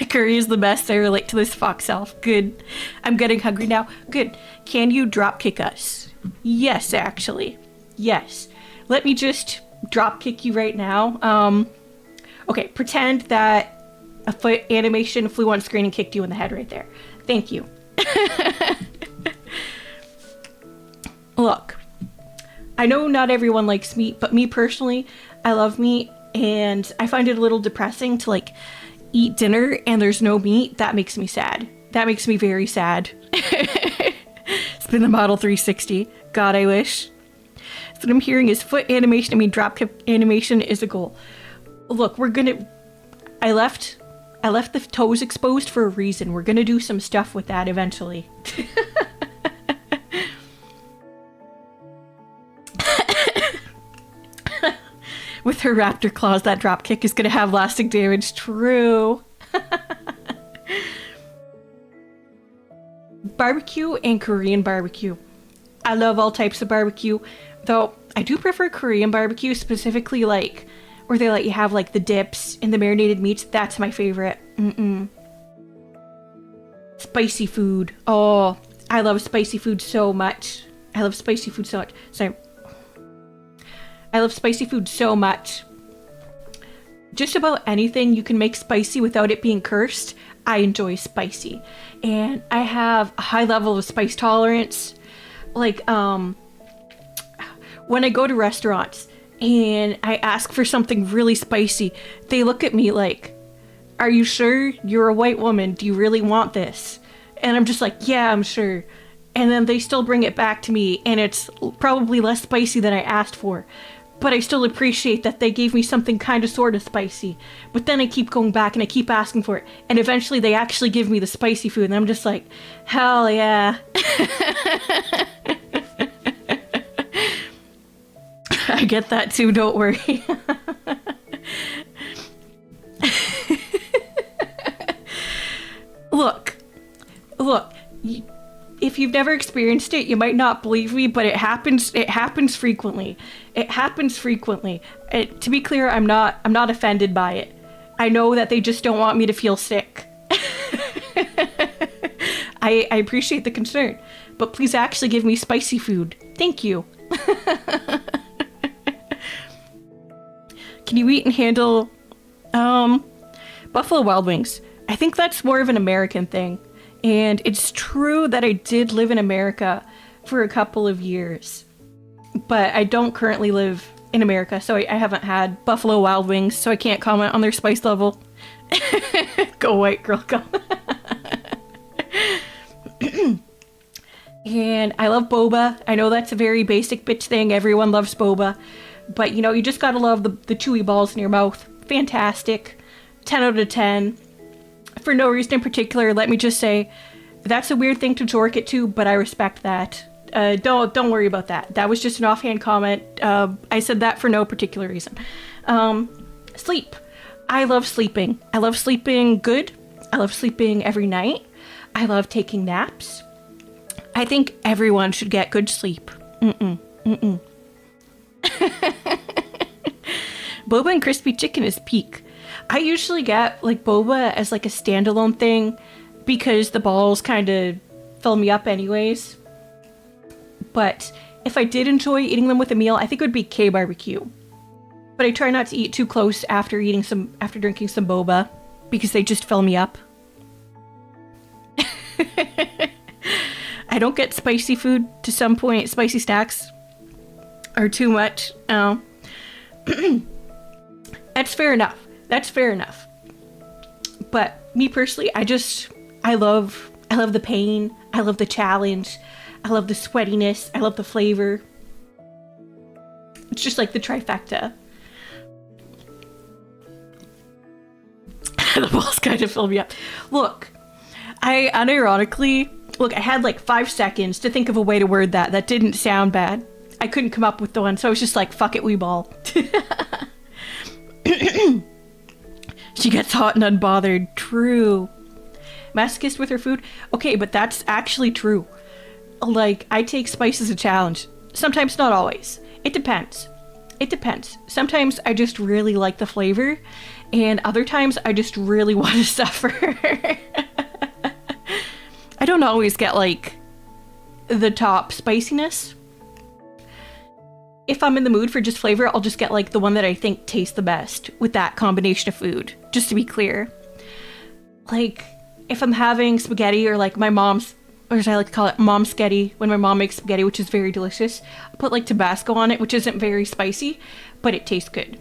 Curry is the best. I relate to this fox elf. Good. I'm getting hungry now. Good. Can you drop kick us? Yes, actually. Yes. Let me just drop kick you right now. Okay, pretend that a foot animation flew on screen and kicked you in the head right there. Thank you. Look, I know not everyone likes meat, but me personally, I love meat, and I find it a little depressing to like eat dinner and there's no meat. That makes me sad. That makes me very sad. Spin the model 360. God, I wish. So what I'm hearing is foot animation, drop kick animation is a goal. Look, I left the toes exposed for a reason. We're gonna do some stuff with that eventually. With her raptor claws, that drop kick is gonna have lasting damage. True. Barbecue and Korean barbecue. I love all types of barbecue, though I do prefer Korean barbecue, specifically like where they let you have like the dips and the marinated meats. That's my favorite. Spicy food. Oh, I love spicy food so much. I love spicy food so much. Sorry. I love spicy food so much. Just about anything you can make spicy without it being cursed, I enjoy spicy. And I have a high level of spice tolerance. Like, when I go to restaurants and I ask for something really spicy, they look at me like, are you sure? You're a white woman. Do you really want this? And I'm just like, yeah, I'm sure. And then they still bring it back to me and it's probably less spicy than I asked for. but I still appreciate that they gave me something kind of sort of spicy. But then I keep going back and I keep asking for it. And eventually they actually give me the spicy food. And I'm just like, hell yeah. I get that too, don't worry. Look. If you've never experienced it, you might not believe me, but it happens frequently. To be clear, I'm not offended by it. I know that they just don't want me to feel sick. I appreciate the concern, but please actually give me spicy food. Thank you. Can you eat and handle Buffalo Wild Wings? I think that's more of an American thing. And it's true that I did live in America for a couple of years, but I don't currently live in America, so I haven't had Buffalo Wild Wings, so I can't comment on their spice level. Go white girl, go. And I love boba. I know that's a very basic bitch thing. Everyone loves boba, but you know, you just gotta love the chewy balls in your mouth. Fantastic. 10 out of 10. For no reason in particular, let me just say, that's a weird thing to jork it to, but I respect that. Don't worry about that. That was just an offhand comment. I said that for no particular reason. Sleep. I love sleeping. I love sleeping good. I love sleeping every night. I love taking naps. I think everyone should get good sleep. Boba and crispy chicken is peak. I usually get like boba as like a standalone thing because the balls kind of fill me up anyways. But if I did enjoy eating them with a meal, I think it would be K-barbecue. But I try not to eat too close after drinking some boba because they just fill me up. I don't get spicy food to some point. Spicy snacks are too much. That's fair enough. But me personally, I love the pain. I love the challenge. I love the sweatiness. I love the flavor. It's just like the trifecta. The balls kind of fill me up. Look, I had like 5 seconds to think of a way to word that. That didn't sound bad. I couldn't come up with the one, so I was just like, fuck it, we ball. She gets hot and unbothered. True. Masochist with her food? Okay, but that's actually true. Like, I take spice as a challenge. Sometimes, not always. It depends. Sometimes I just really like the flavor, and other times I just really want to suffer. I don't always get, like, the top spiciness. If I'm in the mood for just flavor, I'll just get like the one that I think tastes the best with that combination of food, just to be clear. Like, if I'm having spaghetti or like my mom's, or as I like to call it, momsketty, when my mom makes spaghetti, which is very delicious, I'll put like Tabasco on it, which isn't very spicy, but it tastes good.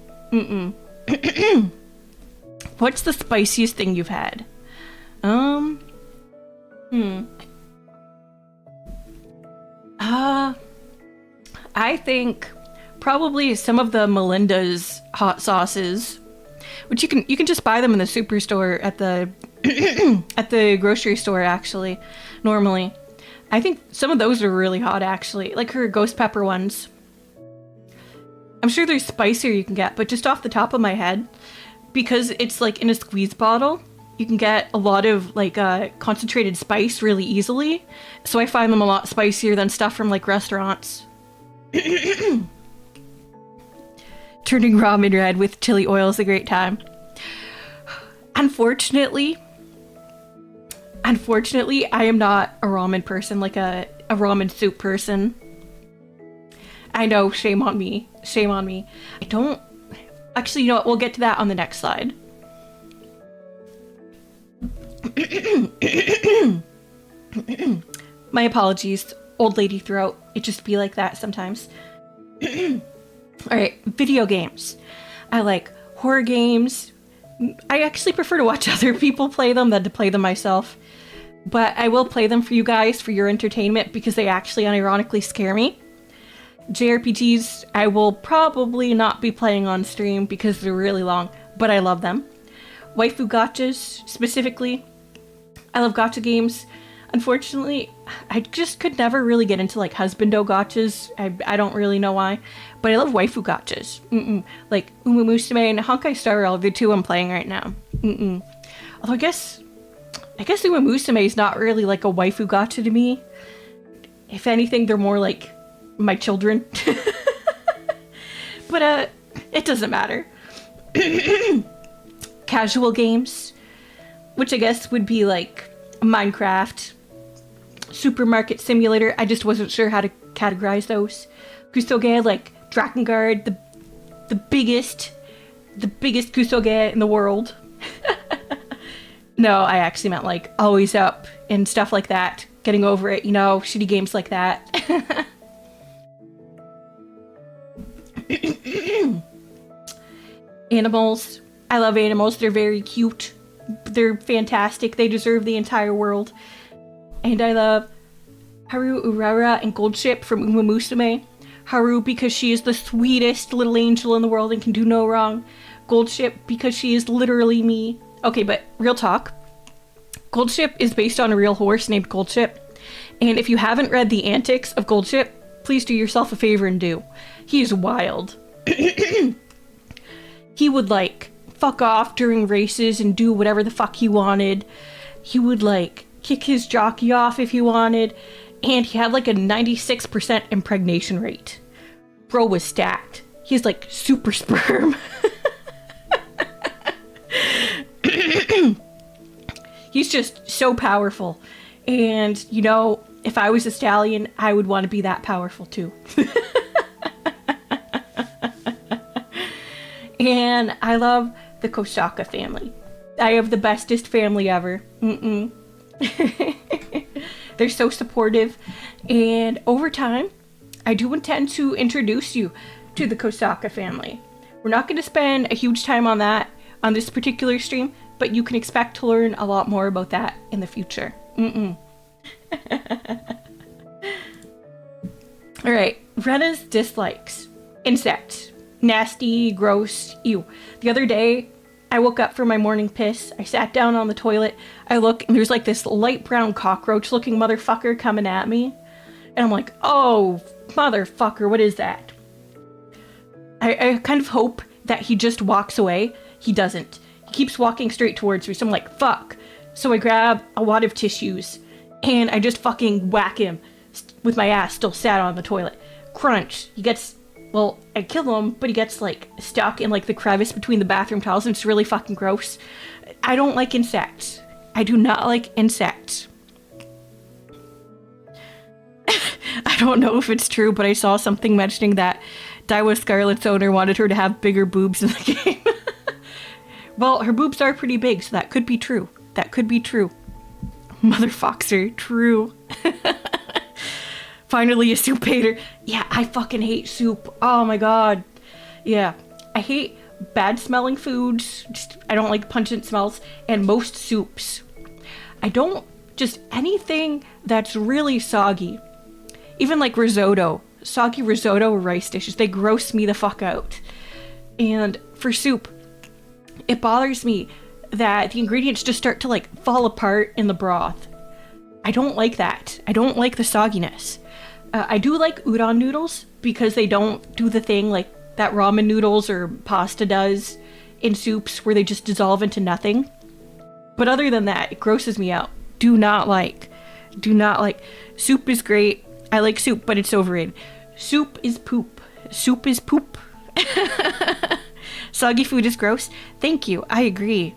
What's the spiciest thing you've had? I think probably some of the Melinda's hot sauces, which you can just buy them in the superstore at the at the grocery store actually. Normally, I think some of those are really hot actually, like her ghost pepper ones. I'm sure there's spicier you can get, but just off the top of my head, because it's like in a squeeze bottle, you can get a lot of like concentrated spice really easily. So I find them a lot spicier than stuff from like restaurants. Turning ramen red with chili oil is a great time. Unfortunately, I am not a ramen person, like a ramen soup person. I know, shame on me. I don't... Actually, you know what? We'll get to that on the next slide. My apologies, old lady throat. It just be like that sometimes. Alright, video games. I like horror games. I actually prefer to watch other people play them than to play them myself. But I will play them for you guys for your entertainment because they actually unironically scare me. JRPGs I will probably not be playing on stream because they're really long, but I love them. Waifu gachas, specifically. I love gacha games. Unfortunately, I just could never really get into like husbando gachas. I don't really know why, but I love waifu gachas. Like Uma Musume and Honkai Star Rail are the two I'm playing right now. Although I guess Uma Musume is not really like a waifu gacha to me. If anything, they're more like my children. But it doesn't matter. Casual games, which I guess would be like Minecraft, Supermarket Simulator. I just wasn't sure how to categorize those. Kusoge, like Drakengard, the biggest Kusoge in the world. No, I actually meant like Always Up and stuff like that. Getting over it, you know, shitty games like that. Animals. I love animals. They're very cute. They're fantastic. They deserve the entire world. And I love Haru Urara and Goldship from Uma Musume. Haru because she is the sweetest little angel in the world and can do no wrong. Goldship because she is literally me. Okay, but real talk. Goldship is based on a real horse named Goldship. And if you haven't read The Antics of Goldship, please do yourself a favor and do. He is wild. He would like fuck off during races and do whatever the fuck he wanted. He would like kick his jockey off if he wanted. And he had like a 96% impregnation rate. Bro was stacked. He's like super sperm. He's just so powerful. And, you know, if I was a stallion, I would want to be that powerful too. And I love the Kosaka family. I have the bestest family ever. They're so supportive. And over time, I do intend to introduce you to the Kosaka family. We're not going to spend a huge time on that on this particular stream, but you can expect to learn a lot more about that in the future. Alright, Renna's dislikes. Insects. Nasty, gross, ew. The other day, I woke up from my morning piss. I sat down on the toilet. I look, and there's like this light brown cockroach looking motherfucker coming at me. And I'm like, oh, motherfucker, what is that? I kind of hope that he just walks away. He doesn't. He keeps walking straight towards me, so I'm like, fuck. So I grab a wad of tissues, and I just fucking whack him with my ass still sat on the toilet. Crunch. He gets, well, I kill him, but he gets like stuck in like the crevice between the bathroom tiles, and it's really fucking gross. I don't like insects. I do not like insects. I don't know if it's true, but I saw something mentioning that Daiwa Scarlet's owner wanted her to have bigger boobs in the game. Well, her boobs are pretty big, so that could be true. That could be true. Motherfoxer, true. Finally a soup hater. Yeah, I fucking hate soup. Oh my god. Yeah, I hate bad smelling foods. I don't like pungent smells. And most soups. I don't, just anything that's really soggy. Even like risotto. Soggy risotto or rice dishes. They gross me the fuck out. And for soup, it bothers me that the ingredients just start to like fall apart in the broth. I don't like that. I don't like the sogginess. I do like udon noodles because they don't do the thing like that ramen noodles or pasta does in soups where they just dissolve into nothing. But other than that, it grosses me out. Do not like. Soup is great. I like soup, but it's overrated. Soup is poop. Soup is poop. Soggy food is gross. Thank you. I agree.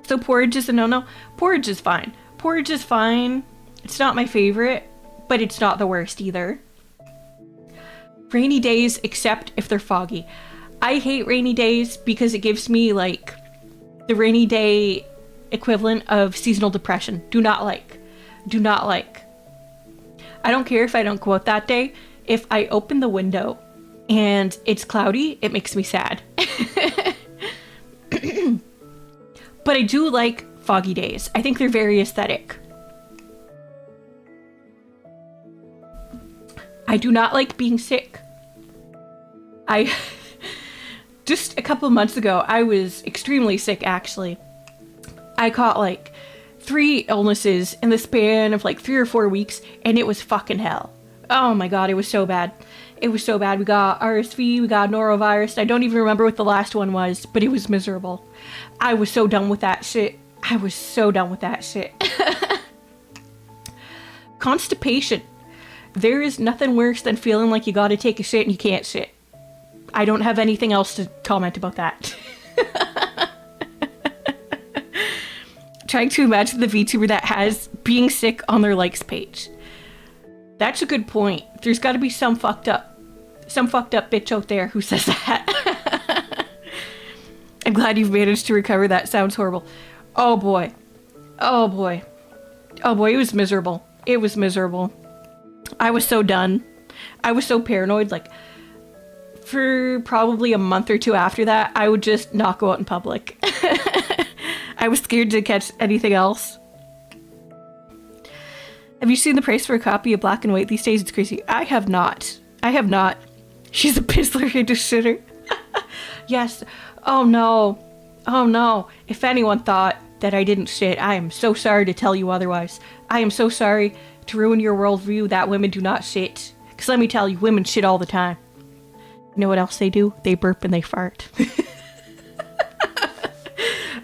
So porridge is a no-no. Porridge is fine. Porridge is fine. It's not my favorite, but it's not the worst either. Rainy days, except if they're foggy. I hate rainy days because it gives me like the rainy day equivalent of seasonal depression. Do not like. Do not like. I don't care if I don't go out that day. If I open the window and it's cloudy, it makes me sad. But I do like foggy days. I think they're very aesthetic. I do not like being sick. I just a couple months ago, I was extremely sick, actually. I caught like 3 illnesses in the span of like 3 or 4 weeks, and it was fucking hell. Oh my god, it was so bad. It was so bad. We got RSV, we got norovirus. I don't even remember what the last one was, but it was miserable. I was so done with that shit. I was so done with that shit. Constipation. There is nothing worse than feeling like you gotta take a shit and you can't shit. I don't have anything else to comment about that. Trying to imagine the VTuber that has being sick on their likes page. That's a good point. There's gotta be some fucked up bitch out there who says that. I'm glad you've managed to recover. That sounds horrible. Oh boy. Oh boy. Oh boy, it was miserable. It was miserable. I was so done. I was so paranoid. Like, for probably a month or 2 after that, I would just not go out in public. I was scared to catch anything else. Have you seen the price for a copy of Black and White these days? It's crazy. I have not. I have not. She's a pizzler and a shitter. Yes. Oh no. Oh no. If anyone thought that I didn't shit, I am so sorry to tell you otherwise. I am so sorry to ruin your worldview that women do not shit. Because let me tell you, women shit all the time. You know what else they do? They burp and they fart.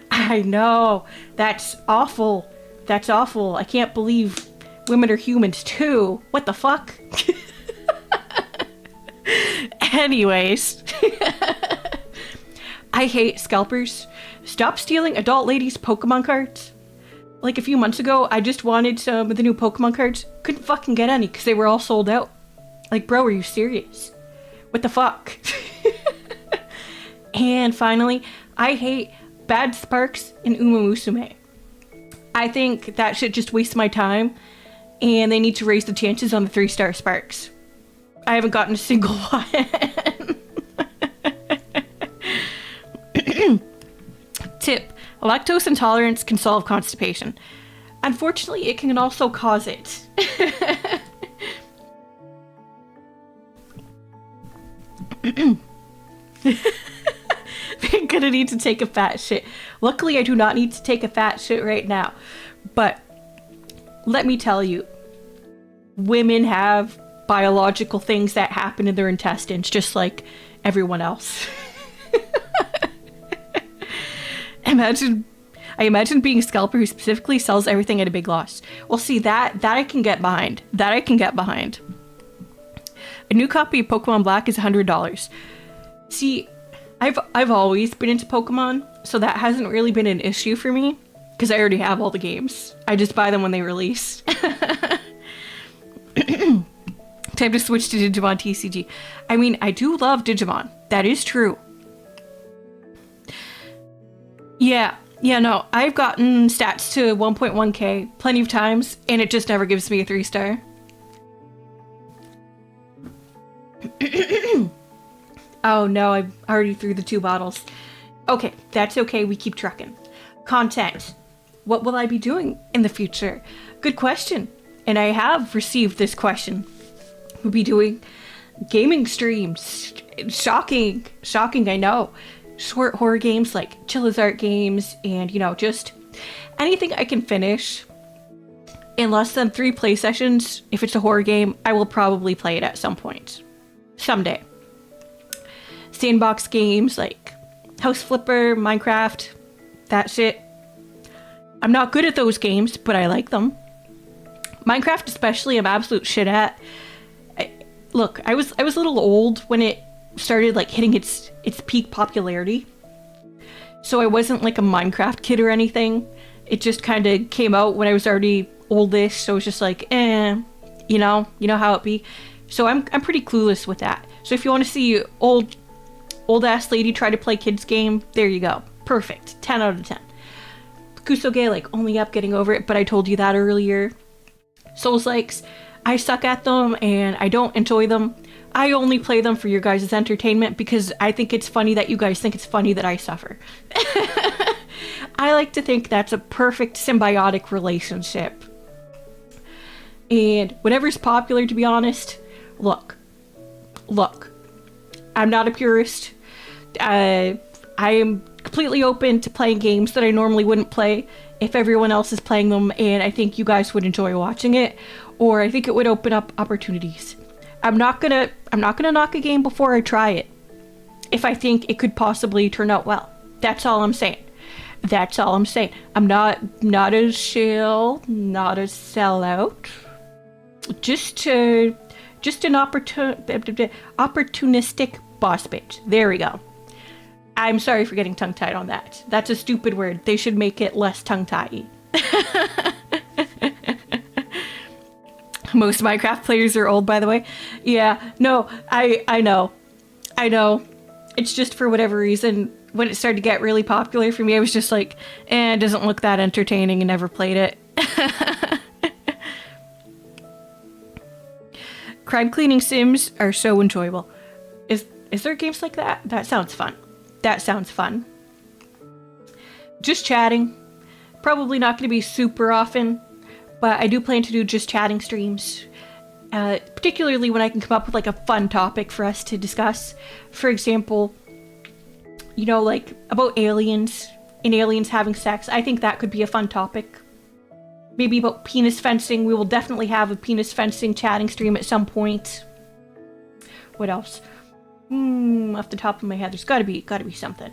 I know. That's awful. That's awful. I can't believe women are humans too. What the fuck? Anyways. I hate scalpers. Stop stealing adult ladies' Pokemon cards. Like a few months ago, I just wanted some of the new Pokemon cards. Couldn't fucking get any because they were all sold out. Like, bro, are you serious? What the fuck? And finally, I hate bad sparks in Uma Musume. I think that shit just wastes my time, and they need to raise the chances on the 3-star sparks. I haven't gotten a single one. Tip: lactose intolerance can solve constipation. Unfortunately, it can also cause it. I'm gonna need to take a fat shit. Luckily, I do not need to take a fat shit right now. But let me tell you, women have biological things that happen in their intestines, just like everyone else. I imagine being a scalper who specifically sells everything at a big loss. Well, see, that I can get behind. That I can get behind. A new copy of Pokemon Black is $100. See, I've always been into Pokemon, so that hasn't really been an issue for me, because I already have all the games. I just buy them when they release. Time to switch to Digimon TCG. I mean, I do love Digimon. That is true. Yeah, no, I've gotten stats to 1.1k plenty of times, and it just never gives me a 3-star. Oh no, I already threw the 2 bottles. Okay, that's okay, we keep trucking. Content. What will I be doing in the future? Good question. And I have received this question. We'll be doing gaming streams. Shocking, I know. Short horror games like Chilla's Art games, and just anything I can finish in less than 3 play sessions. If it's a horror game, I will probably play it at some point. Someday. Sandbox games like House Flipper, Minecraft, that shit. I'm not good at those games, but I like them. Minecraft especially, I'm absolute shit at. Look, I was a little old when it started like hitting its peak popularity. So I wasn't like a Minecraft kid or anything. It just kind of came out when I was already oldish, so it was just like, you know how it be. So I'm pretty clueless with that. So if you want to see old ass lady try to play kids game, there you go. Perfect. 10 out of 10. Kusoge, like, only up getting over it, but I told you that earlier. Souls-likes, I suck at them and I don't enjoy them. I only play them for your guys' entertainment because I think it's funny that you guys think it's funny that I suffer. I like to think that's a perfect symbiotic relationship. And whatever's popular, to be honest, Look, I'm not a purist. I am completely open to playing games that I normally wouldn't play if everyone else is playing them, and I think you guys would enjoy watching it, or I think it would open up opportunities. I'm not gonna knock a game before I try it if I think it could possibly turn out well. That's all I'm saying. I'm not a shill, not a sellout. Just an opportunistic boss bitch. There we go. I'm sorry for getting tongue-tied on that. That's a stupid word. They should make it less tongue-tied. Most Minecraft players are old, by the way. Yeah, no, I know. It's just for whatever reason, when it started to get really popular for me, I was just like, it doesn't look that entertaining, and never played it. Crime cleaning sims are so enjoyable. Is there games like that? That sounds fun. Just chatting. Probably not going to be super often, but I do plan to do just chatting streams. Particularly when I can come up with like a fun topic for us to discuss. For example, you know, like about aliens and aliens having sex. I think that could be a fun topic. Maybe about penis fencing. We will definitely have a penis fencing chatting stream at some point. What else? Off the top of my head, there's gotta be something.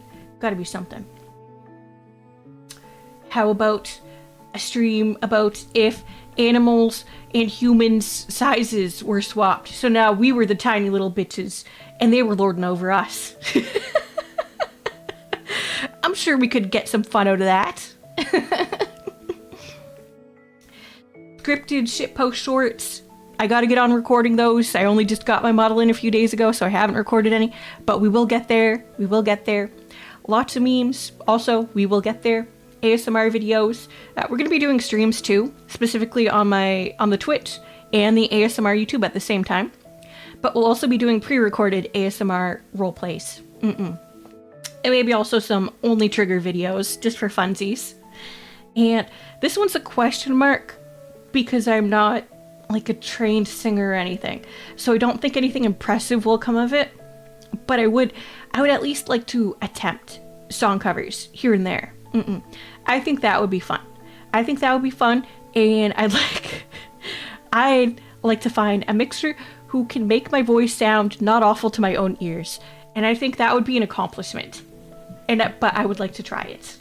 How about a stream about if animals and humans' sizes were swapped? So now we were the tiny little bitches, and they were lording over us. I'm sure we could get some fun out of that. Scripted shitpost shorts. I gotta get on recording those. I only just got my model in a few days ago, so I haven't recorded any. But we will get there. Lots of memes. Also, we will get there. ASMR videos. We're gonna be doing streams too, specifically on the Twitch and the ASMR YouTube at the same time. But we'll also be doing pre-recorded ASMR roleplays. And maybe also some only trigger videos, just for funsies. And this one's a question mark, because I'm not like a trained singer or anything. So I don't think anything impressive will come of it. But I would at least like to attempt song covers here and there. I think that would be fun. And I'd like to find a mixer who can make my voice sound not awful to my own ears. And I think that would be an accomplishment. But I would like to try it.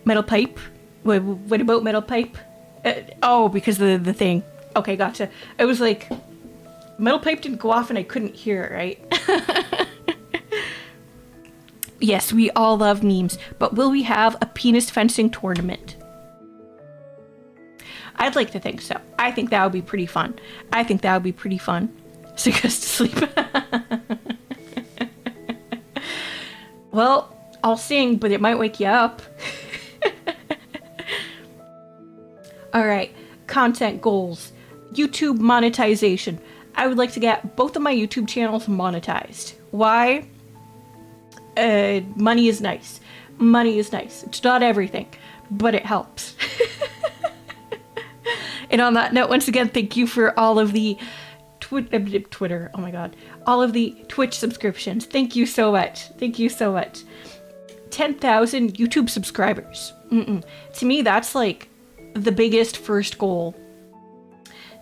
Metal pipe? What about metal pipe? Because of the thing. Okay, gotcha. I was like, metal pipe didn't go off and I couldn't hear it, right? Yes, we all love memes, but will we have a penis fencing tournament? I'd like to think so. I think that would be pretty fun. Sick us to sleep. Well, I'll sing, but it might wake you up. Alright, content goals. YouTube monetization. I would like to get both of my YouTube channels monetized. Why? Money is nice. It's not everything, but it helps. And on that note, once again, thank you for all of the Twitter, oh my god, all of the Twitch subscriptions. Thank you so much. 10,000 YouTube subscribers. To me, that's like the biggest first goal.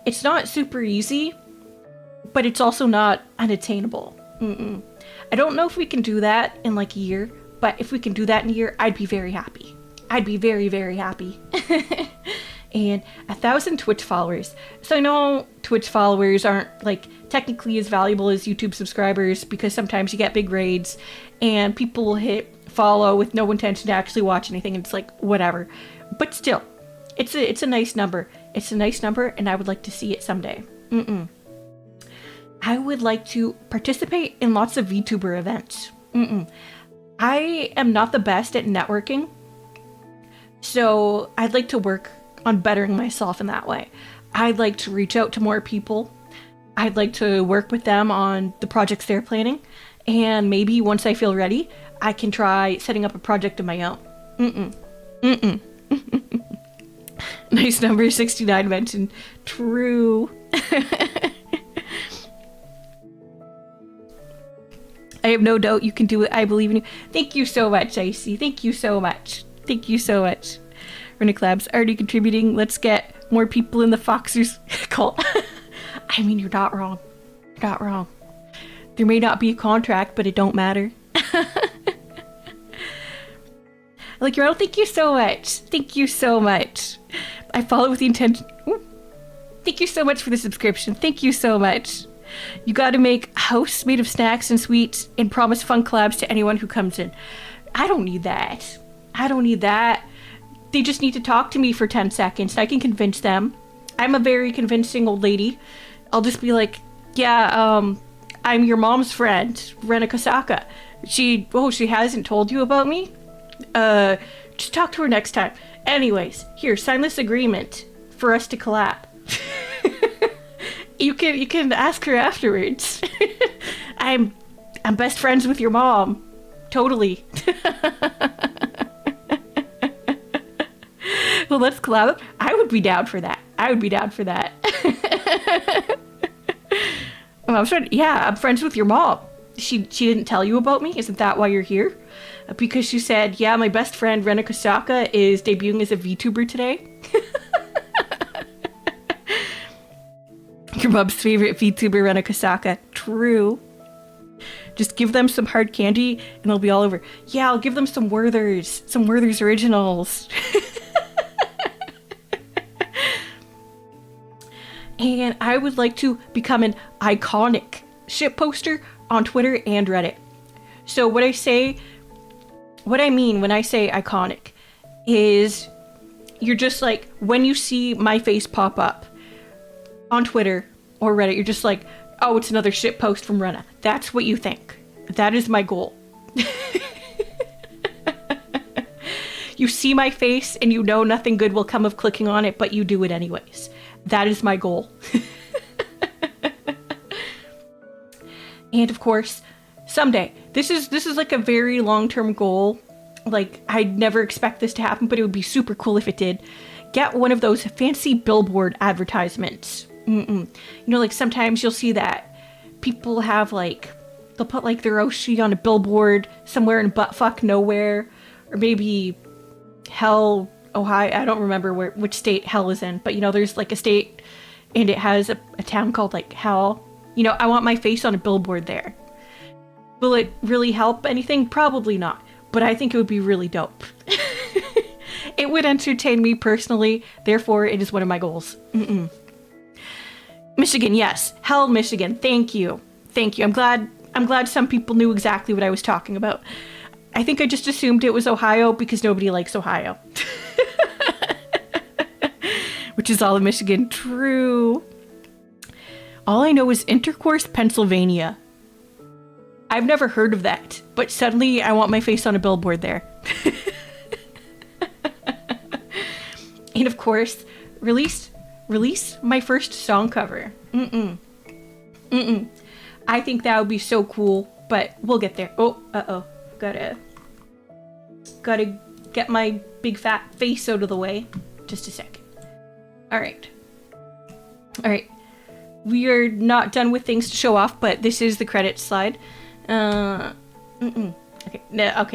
It's not super easy, but it's also not unattainable. I don't know if we can do that in like a year, but if we can do that in a year, I'd be very happy. I'd be very, very happy. And 1,000 Twitch followers. So I know Twitch followers aren't like technically as valuable as YouTube subscribers, because sometimes you get big raids and people will hit follow with no intention to actually watch anything, and it's like whatever. But still, it's a nice number. And I would like to see it someday. I would like to participate in lots of VTuber events. I am not the best at networking, so I'd like to work on bettering myself in that way. I'd like to reach out to more people. I'd like to work with them on the projects they're planning, and maybe once I feel ready, I can try setting up a project of my own. Nice number 69 mentioned. True. I have no doubt you can do it. I believe in you. Thank you so much, Icy. Thank you so much. Thank you so much. Renna Collabs already contributing. Let's get more people in the Foxers cult. I mean, you're not wrong. You're not wrong. There may not be a contract, but it don't matter. Like, Ronald, thank you so much. Thank you so much. I follow with the intention. Ooh. Thank you so much for the subscription. Thank you so much. You gotta make a house made of snacks and sweets and promise fun collabs to anyone who comes in. I don't need that. I don't need that. They just need to talk to me for 10 seconds. I can convince them. I'm a very convincing old lady. I'll just be like, yeah, I'm your mom's friend, Renna Kosaka. She hasn't told you about me? Just talk to her next time. Anyways, here, sign this agreement for us to collab. You can ask her afterwards. I'm best friends with your mom. Totally. Well, let's collab. I would be down for that. I would be down for that. I'm friends with your mom. She didn't tell you about me? Isn't that why you're here? Because she said, yeah, my best friend Renna Kosaka is debuting as a VTuber today. Your mom's favorite VTuber, Renna Kosaka. True. Just give them some hard candy and they'll be all over. Yeah, I'll give them some Werther's. Some Werther's Originals. And I would like to become an iconic shitposter on Twitter and Reddit. So what I mean when I say iconic is you're just like, when you see my face pop up on Twitter or Reddit, you're just like, oh, it's another shitpost from Renna. That's what you think. That is my goal. You see my face and you know nothing good will come of clicking on it, but you do it anyways. That is my goal. And of course, someday, this is like a very long-term goal. Like, I'd never expect this to happen, but it would be super cool if it did. Get one of those fancy billboard advertisements. You know, like sometimes you'll see that people have like, they'll put like their Oshi on a billboard somewhere in buttfuck nowhere, or maybe Hell, Ohio. I don't remember which state Hell is in, but you know, there's like a state and it has a town called like Hell. You know, I want my face on a billboard there. Will it really help anything? Probably not, but I think it would be really dope. It would entertain me personally, therefore it is one of my goals. Michigan, yes. Hell, Michigan. Thank you. Thank you. I'm glad some people knew exactly what I was talking about. I think I just assumed it was Ohio because nobody likes Ohio. Which is all of Michigan. True. All I know is Intercourse, Pennsylvania. I've never heard of that, but suddenly I want my face on a billboard there. And of course, release my first song cover. I think that would be so cool, but we'll get there. Oh, gotta get my big fat face out of the way. Just a second. All right. We are not done with things to show off, but this is the credits slide. Okay,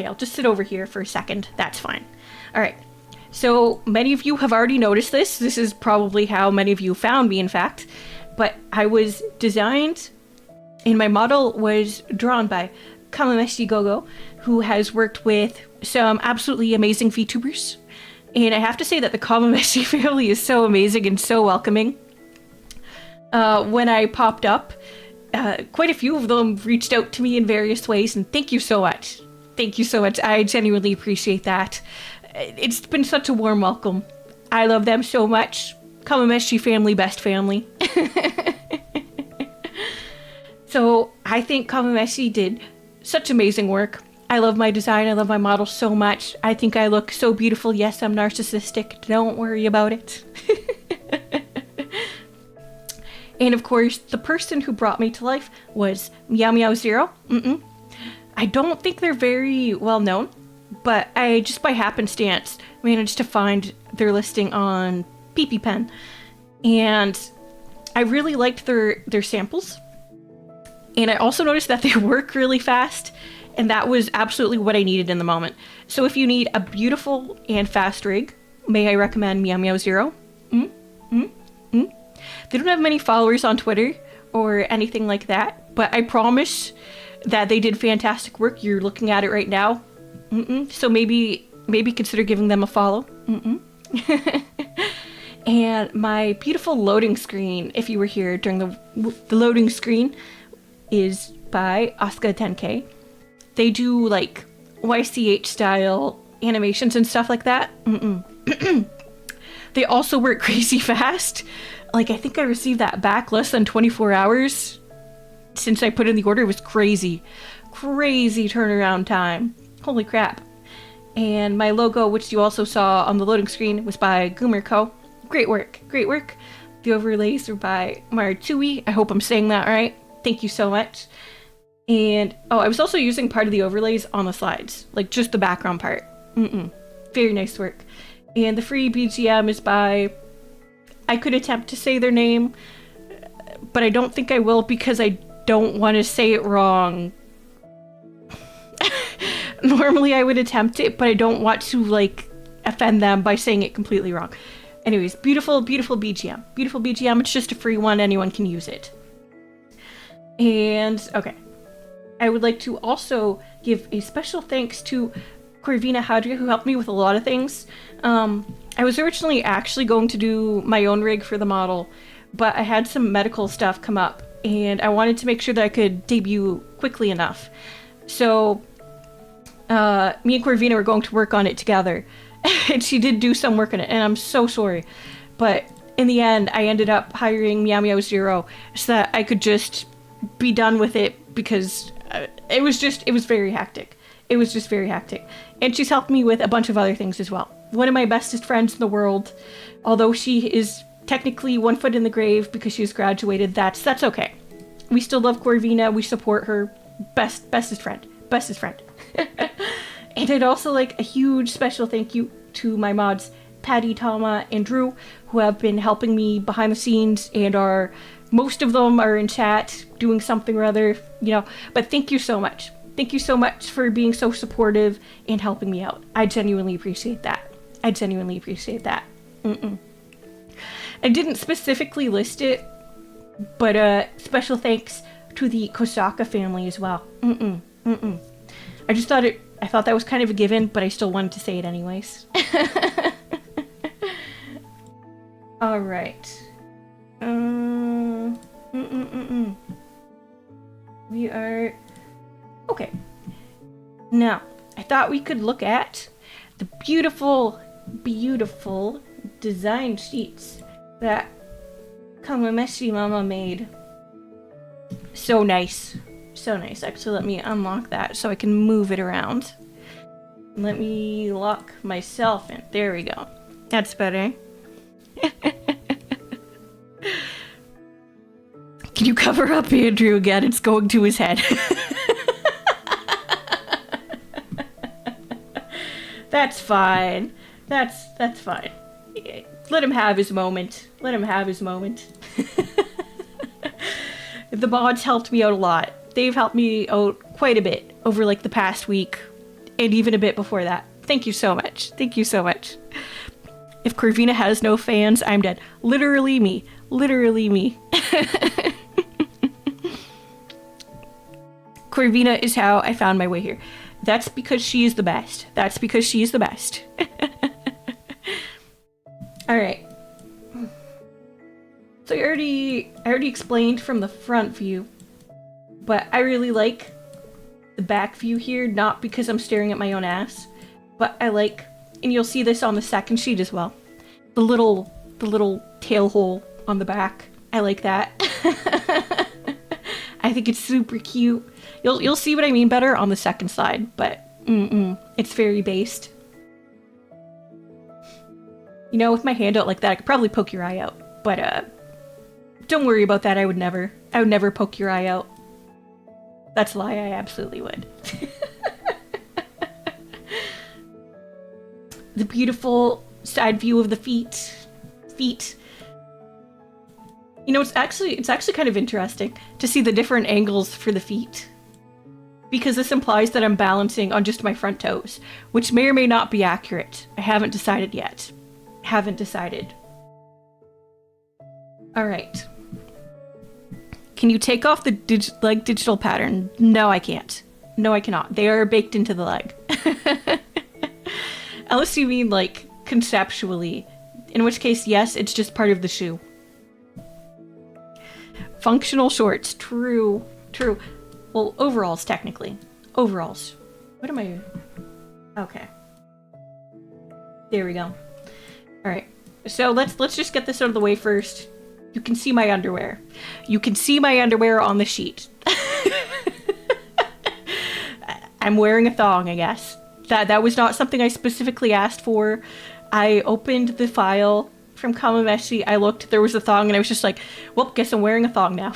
I'll just sit over here for a second. That's fine. All right. So many of you have already noticed this. This is probably how many of you found me, in fact. But I was designed, and my model was drawn by Kamameshi Gogo, who has worked with some absolutely amazing VTubers. And I have to say that the Kamameshi family is so amazing and so welcoming. When I popped up, quite a few of them reached out to me in various ways, and thank you so much. Thank you so much. I genuinely appreciate that. It's been such a warm welcome. I love them so much. Kamameshi family, best family. So I think Kamameshi did such amazing work. I love my design. I love my model so much. I think I look so beautiful. Yes, I'm narcissistic. Don't worry about it. And of course, the person who brought me to life was Meow Meow Zero. I don't think they're very well known, but I just by happenstance managed to find their listing on pee pen. And I really liked their samples. And I also noticed that they work really fast, and that was absolutely what I needed in the moment. So if you need a beautiful and fast rig, may I recommend Meow Meow Zero? They don't have many followers on Twitter or anything like that, but I promise that they did fantastic work. You're looking at it right now. So maybe consider giving them a follow. And my beautiful loading screen, if you were here during the loading screen, is by Asuka 10K. They do like YCH style animations and stuff like that. They also work crazy fast. Like, I think I received that back less than 24 hours since I put in the order. It was crazy. Crazy turnaround time. Holy crap. And my logo, which you also saw on the loading screen, was by Goomer Co. Great work. Great work. The overlays are by Marutsui. I hope I'm saying that right. Thank you so much. And, oh, I was also using part of the overlays on the slides. Like, just the background part. Very nice work. And the free BGM is by... I could attempt to say their name, but I don't think I will because I don't want to say it wrong. Normally I would attempt it, but I don't want to, like, offend them by saying it completely wrong. Anyways, beautiful, beautiful BGM. Beautiful BGM. It's just a free one. Anyone can use it. And, okay. I would like to also give a special thanks to Corvina Hadria, who helped me with a lot of things. I was originally actually going to do my own rig for the model, but I had some medical stuff come up, and I wanted to make sure that I could debut quickly enough. So, me and Corvina were going to work on it together, and she did do some work on it, and I'm so sorry. But in the end, I ended up hiring Meow Meow Zero so that I could just be done with it, because it was very hectic. It was just very hectic. And she's helped me with a bunch of other things as well. One of my bestest friends in the world, although she is technically 1 foot in the grave because she's graduated, that's okay. We still love Corvina, we support her. Bestest friend. And I'd also like a huge special thank you to my mods, Patty, Tama, and Drew, who have been helping me behind the scenes and most of them are in chat doing something or other, but thank you so much. Thank you so much for being so supportive and helping me out. I genuinely appreciate that. I didn't specifically list it, but special thanks to the Kosaka family as well. I thought that was kind of a given, but I still wanted to say it anyways. All right. We are... Okay. Now, I thought we could look at the beautiful, beautiful design sheets that Kamameshi Mama made. So nice. So nice. Actually, let me unlock that so I can move it around. Let me lock myself in. There we go. That's better. Can you cover up Andrew again? It's going to his head. That's fine. That's fine. Let him have his moment. The mods helped me out a lot. They've helped me out quite a bit over like the past week and even a bit before that. Thank you so much. If Corvina has no fans, I'm dead. Literally me. Corvina is how I found my way here. That's because she is the best. Alright. So I already explained from the front view, but I really like the back view here, not because I'm staring at my own ass, but I like, and you'll see this on the second sheet as well, the little tail hole on the back. I like that. I think it's super cute. You'll see what I mean better on the second slide, but it's very based. With my hand out like that, I could probably poke your eye out, but don't worry about that. I would never poke your eye out. That's a lie. I absolutely would. The beautiful side view of the feet. feet. You know, it's actually kind of interesting to see the different angles for the feet. Because this implies that I'm balancing on just my front toes, which may or may not be accurate. I haven't decided yet. Haven't decided. All right. Can you take off the leg digital pattern? No, I can't. No, I cannot. They are baked into the leg. Unless you mean, like, conceptually. In which case, yes, it's just part of the shoe. Functional shorts. True. True. Well, overalls, technically. Overalls. What am I... Okay. There we go. Alright. So let's just get this out of the way first. You can see my underwear. You can see my underwear on the sheet. I'm wearing a thong, I guess. That was not something I specifically asked for. I opened the file from Kamameshi, I looked, there was a thong, and I was just like, well, guess I'm wearing a thong now.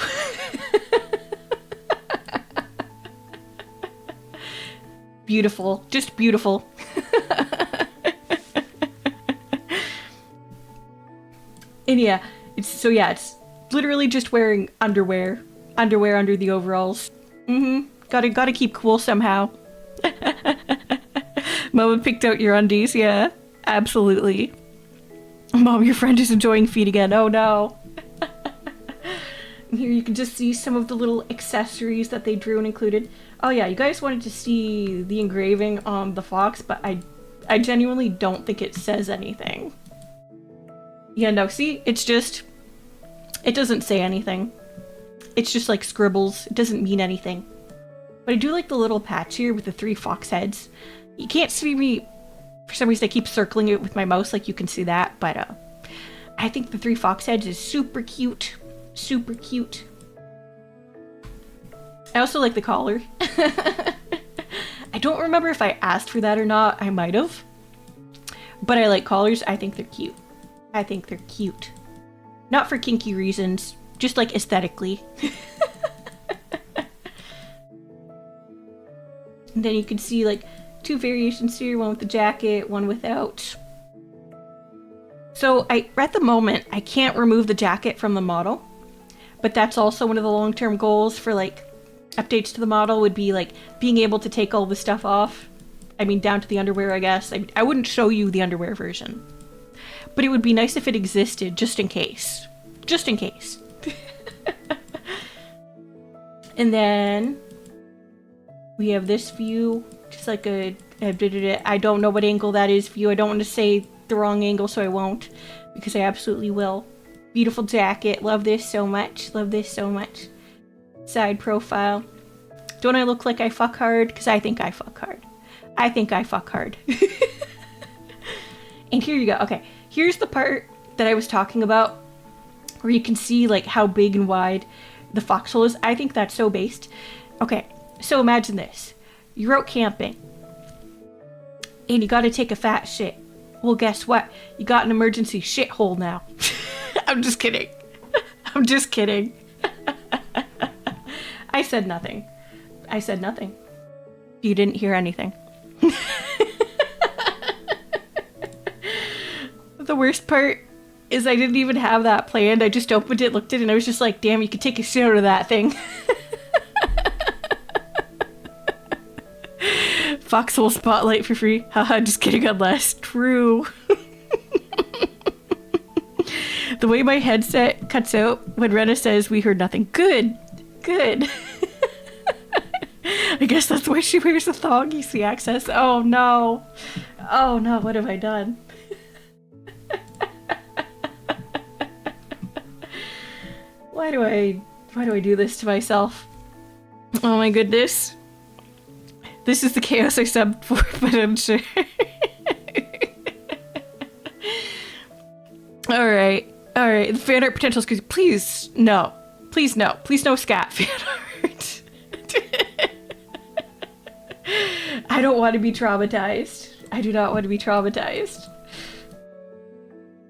Beautiful. Just beautiful. And yeah, it's literally just wearing underwear. Underwear under the overalls. Gotta keep cool somehow. Mama picked out your undies, yeah. Absolutely. Mom, your friend is enjoying feet again. Oh no. Here you can just see some of the little accessories that they drew and included. Oh yeah, you guys wanted to see the engraving on the fox, but I genuinely don't think it says anything. Yeah, no, see? It doesn't say anything. It's just like scribbles. It doesn't mean anything. But I do like the little patch here with the 3 fox heads. You can't see me. For some reason I keep circling it with my mouse like you can see that, but I think the 3 fox heads is super cute. Super cute. I also like the collar. I don't remember if I asked for that or not. I might have. But I like collars. I think they're cute. I think they're cute. Not for kinky reasons. Just like aesthetically. And then you can see like 2 variations here. One with the jacket, one without. So at the moment, I can't remove the jacket from the model. But that's also one of the long-term goals for like updates to the model would be like being able to take all the stuff off. I mean, down to the underwear, I guess. I wouldn't show you the underwear version. But it would be nice if it existed, just in case. Just in case. And then we have this view, just like I don't know what angle that is view. I don't want to say the wrong angle, so I won't, because I absolutely will. Beautiful jacket. Love this so much. Love this so much. Side profile. Don't I look like I fuck hard? Because I think I fuck hard. I think I fuck hard. And here you go. Okay, here's the part that I was talking about, where you can see like how big and wide the foxhole is. I think that's so based. Okay, so imagine this. You're out camping, and you gotta take a fat shit. Well, guess what? You got an emergency shithole now. I'm just kidding. I'm just kidding. I said nothing. I said nothing. You didn't hear anything. The worst part is I didn't even have that planned. I just opened it, looked at it, and I was just like, damn, you could take a shit out of that thing. Foxhole spotlight for free. Haha, just kidding, unless. True. The way my headset cuts out when Renna says we heard nothing. Good. Good. I guess that's why she wears a thong, easy access. Oh no. Oh no, what have I done? Why do I do this to myself? Oh my goodness. This is the chaos I subbed for, but I'm sure. Alright. Alright. The fan art potential is good. Please, no. Please, no. Please, no scat fan art. I don't want to be traumatized. I do not want to be traumatized.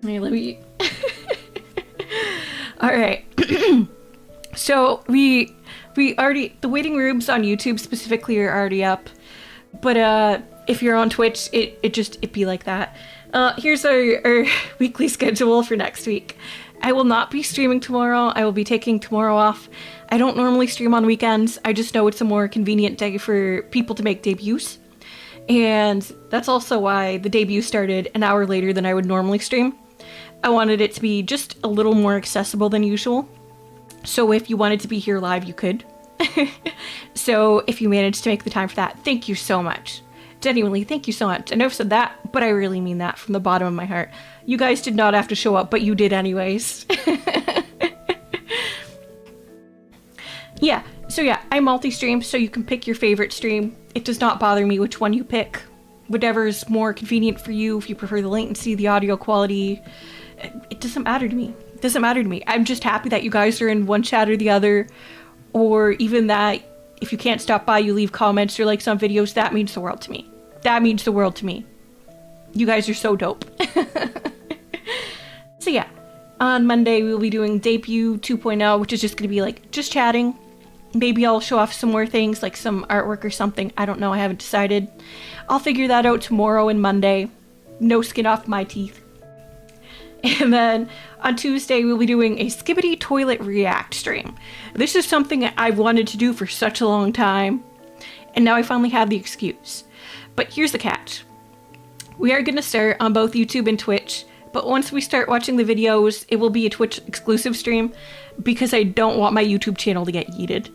Hey, let me... Alright. So, we already... The waiting rooms on YouTube specifically are already up. But, if you're on Twitch, it'd be like that. Here's our weekly schedule for next week. I will not be streaming tomorrow. I will be taking tomorrow off. I don't normally stream on weekends. I just know it's a more convenient day for people to make debuts. And that's also why the debut started an hour later than I would normally stream. I wanted it to be just a little more accessible than usual. So if you wanted to be here live, you could. So if you managed to make the time for that, thank you so much. Genuinely, thank you so much. I know I've said that, but I really mean that from the bottom of my heart. You guys did not have to show up, but you did anyways. Yeah, so yeah, I multi-stream, so you can pick your favorite stream. It does not bother me which one you pick. Whatever's more convenient for you, if you prefer the latency, the audio quality, it doesn't matter to me. It doesn't matter to me. I'm just happy that you guys are in one chat or the other, or even that if you can't stop by, you leave comments or likes on videos. That means the world to me. That means the world to me. You guys are so dope. So yeah, on Monday we'll be doing debut 2.0, which is just going to be like just chatting. Maybe I'll show off some more things, like some artwork or something. I don't know. I haven't decided. I'll figure that out tomorrow and Monday. No skin off my teeth. And then on Tuesday, we'll be doing a Skibbity Toilet React stream. This is something I've wanted to do for such a long time, and now I finally have the excuse. But here's the catch. We are going to start on both YouTube and Twitch, but once we start watching the videos, it will be a Twitch exclusive stream because I don't want my YouTube channel to get yeeted.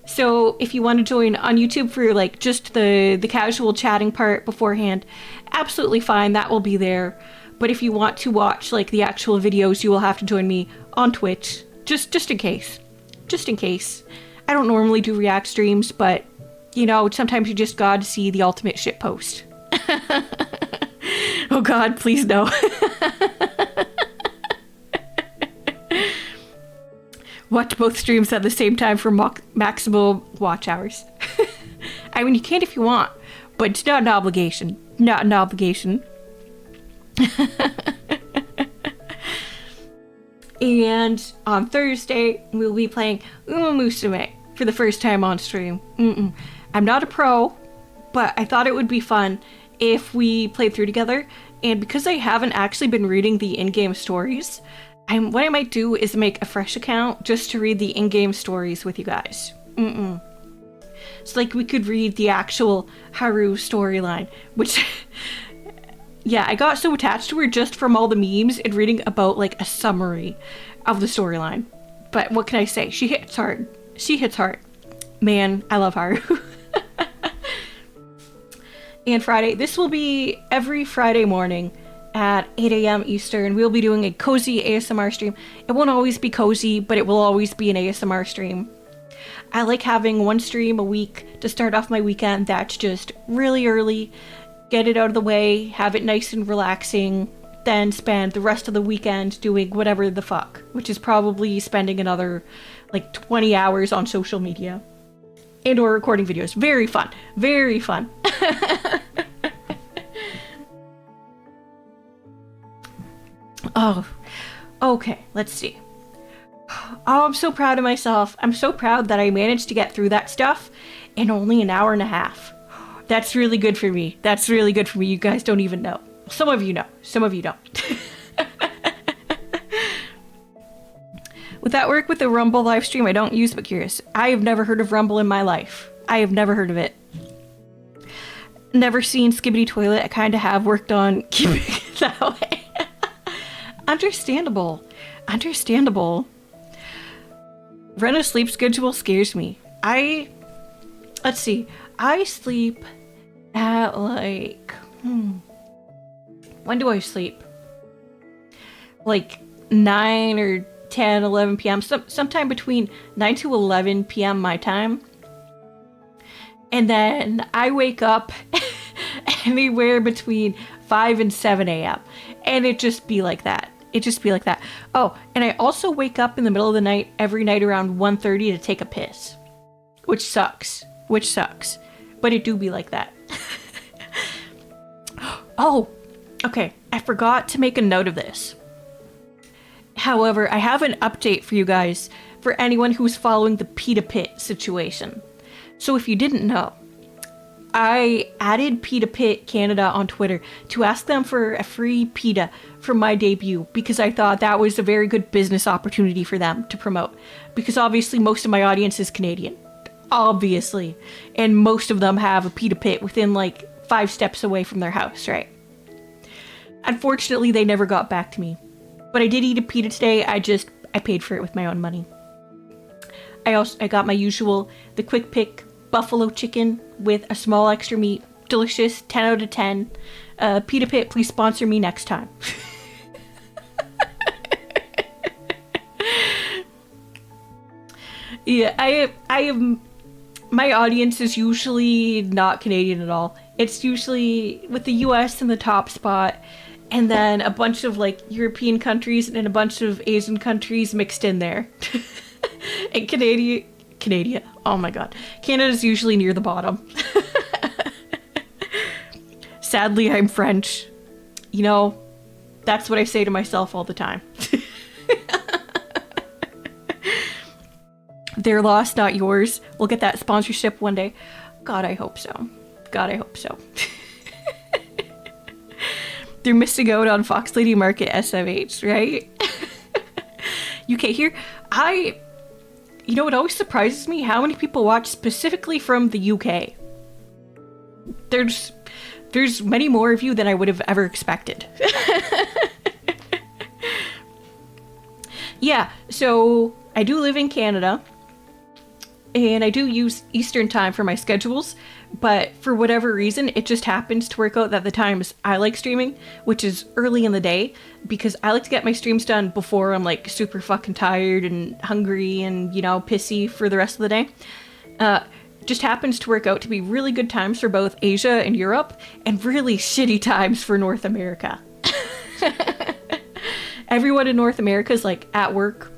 So if you want to join on YouTube for like just the casual chatting part beforehand, absolutely fine, that will be there. But if you want to watch like the actual videos, you will have to join me on Twitch, just in case. Just in case. I don't normally do react streams, but you know, sometimes you just gotta see the ultimate shit post. Oh god, please no. Watch both streams at the same time for maximum watch hours. I mean, you can if you want, but it's not an obligation. Not an obligation. And on Thursday, we'll be playing Uma Musume for the first time on stream. I'm not a pro, but I thought it would be fun if we played through together. And because I haven't actually been reading the in-game stories, what I might do is make a fresh account just to read the in-game stories with you guys. So like we could read the actual Haru storyline, which yeah, I got so attached to her just from all the memes and reading about like a summary of the storyline. But what can I say? She hits hard. She hits hard. Man, I love Haru. And Friday, this will be every Friday morning at 8 a.m. Eastern. We'll be doing a cozy ASMR stream. It won't always be cozy, but it will always be an ASMR stream. I like having one stream a week to start off my weekend that's just really early, get it out of the way, have it nice and relaxing, then spend the rest of the weekend doing whatever the fuck, which is probably spending another like 20 hours on social media and or recording videos. Very fun. Very fun. Oh, okay, let's see. Oh, I'm so proud of myself. I'm so proud that I managed to get through that stuff in only an hour and a half. That's really good for me. That's really good for me. You guys don't even know. Some of you know. Some of you don't. Would that work with the Rumble live stream? I don't use, but curious. I have never heard of Rumble in my life. I have never heard of it. Never seen Skibbity Toilet. I kind of have worked on keeping it that way. Understandable. Understandable. Renna's sleep schedule scares me. Let's see. I sleep at like, when do I sleep? Like 9 or 10, 11 p.m. Sometime between 9 to 11 p.m. my time. And then I wake up anywhere between 5 and 7 a.m. And it just be like that. It just be like that. Oh, and I also wake up in the middle of the night every night around 1:30 to take a piss. Which sucks. Which sucks. But it do be like that. Oh, okay. I forgot to make a note of this. However, I have an update for you guys for anyone who's following the Pita Pit situation. So if you didn't know, I added Pita Pit Canada on Twitter to ask them for a free pita for my debut because I thought that was a very good business opportunity for them to promote. Because obviously most of my audience is Canadian. Obviously. And most of them have a pita pit within like 5 steps away from their house, right? Unfortunately, they never got back to me. But I did eat a pita today. I paid for it with my own money. I got my usual, the quick pick buffalo chicken with a small extra meat. Delicious, 10 out of 10. Pita Pit, please sponsor me next time. Yeah, I am. My audience is usually not Canadian at all. It's usually with the US in the top spot, and then a bunch of like European countries and a bunch of Asian countries mixed in there. And Canada. Oh my god. Canada's usually near the bottom. Sadly, I'm French. You know, that's what I say to myself all the time. Their loss, not yours. We'll get that sponsorship one day. God, I hope so. God, I hope so. They're missing out on Fox Lady Market SMH, right? UK here. You know, it always surprises me how many people watch specifically from the UK. There's many more of you than I would have ever expected. Yeah, so I do live in Canada, and I do use Eastern time for my schedules, but for whatever reason, it just happens to work out that the times I like streaming, which is early in the day, because I like to get my streams done before I'm like super fucking tired and hungry and, you know, pissy for the rest of the day. Just happens to work out to be really good times for both Asia and Europe, and really shitty times for North America. Everyone in North America is like at work.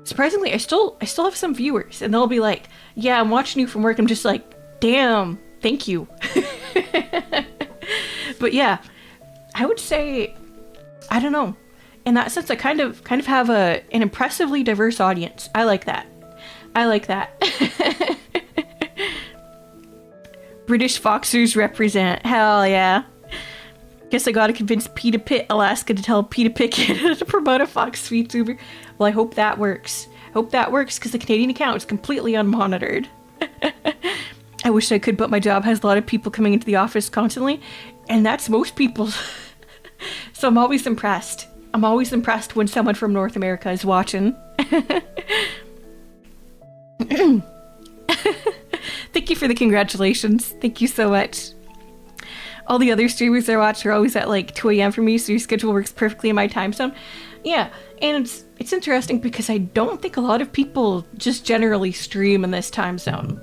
Surprisingly, I still have some viewers, and they'll be like, yeah, I'm watching you from work. I'm just like, damn, thank you. But yeah, I would say, I don't know. In that sense, I kind of have an impressively diverse audience. I like that. British Foxers represent. Hell yeah. Guess I gotta convince Pita Pit Alaska to tell Pita Pit Canada to promote a Fox VTuber. Well, I hope that works. Because the Canadian account is completely unmonitored. I wish I could, but my job has a lot of people coming into the office constantly, and that's most people. So I'm always impressed. When someone from North America is watching. Thank you for the congratulations. Thank you so much. All the other streamers I watch are always at like 2 a.m. for me, so your schedule works perfectly in my time zone. Yeah, and it's interesting because I don't think a lot of people just generally stream in this time zone.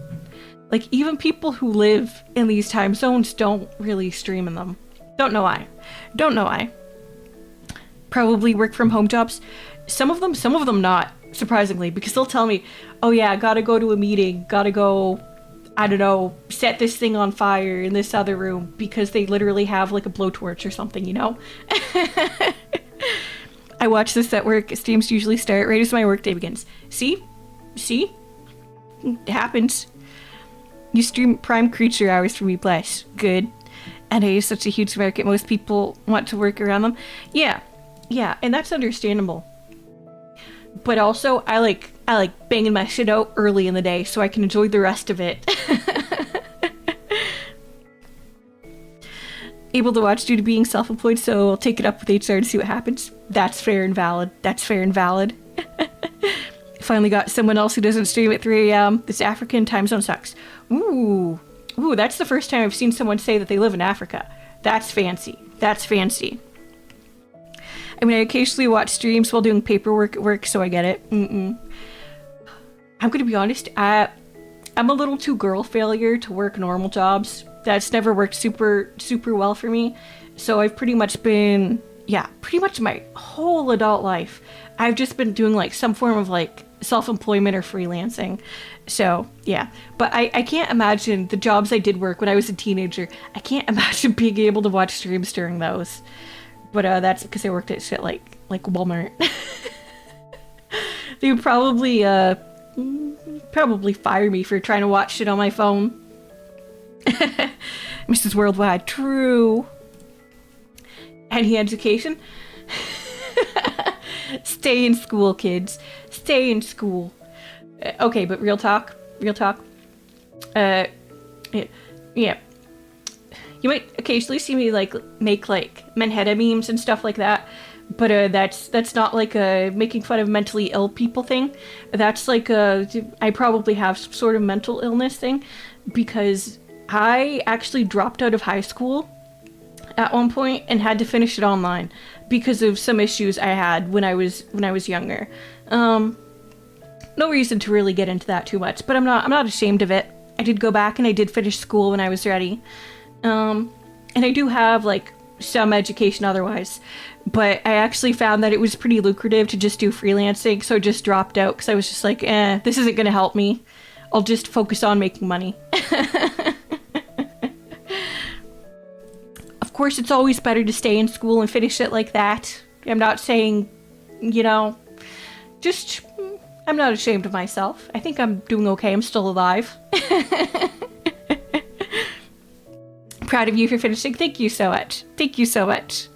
Like, even people who live in these time zones don't really stream in them. Don't know why. Probably work from home jobs. Some of them not, surprisingly, because they'll tell me, oh yeah, gotta go to a meeting, gotta go, I don't know, set this thing on fire in this other room, because they literally have like a blowtorch or something, you know? I watch this at work. Streams usually start right as my workday begins. See? It happens. You stream prime creature hours for me, bless. Good. And it is such a huge market. Most people want to work around them. Yeah, and that's understandable. But also, I like banging my shit out early in the day so I can enjoy the rest of it. Able to watch due to being self-employed, so I'll take it up with HR to see what happens. That's fair and valid. Finally got someone else who doesn't stream at 3 a.m. This African time zone sucks. Ooh, that's the first time I've seen someone say that they live in Africa. That's fancy. I mean, I occasionally watch streams while doing paperwork at work, so I get it. I'm gonna be honest, I'm a little too girl failure to work normal jobs. That's never worked super well for me. So I've pretty much my whole adult life, I've just been doing like some form of like self-employment or freelancing. So yeah, but I can't imagine the jobs I did work when I was a teenager. I can't imagine being able to watch streams during those. But that's because I worked at shit like Walmart. They would probably fire me for trying to watch shit on my phone. Mrs. Worldwide, true. Any education? Stay in school, kids. Stay in school. Okay, but real talk. Yeah. You might occasionally see me like make like Manhattan memes and stuff like that, but that's not like a making fun of mentally ill people thing. That's like I probably have some sort of mental illness thing, because I actually dropped out of high school at one point and had to finish it online because of some issues I had when I was younger. No reason to really get into that too much, but I'm not ashamed of it. I did go back and I did finish school when I was ready. And I do have like some education otherwise, but I actually found that it was pretty lucrative to just do freelancing, so I just dropped out because I was just like, this isn't going to help me. I'll just focus on making money. Of course, it's always better to stay in school and finish it like that. I'm not saying, just, I'm not ashamed of myself. I think I'm doing okay. I'm still alive. Proud of you for finishing. Thank you so much. Thank you so much.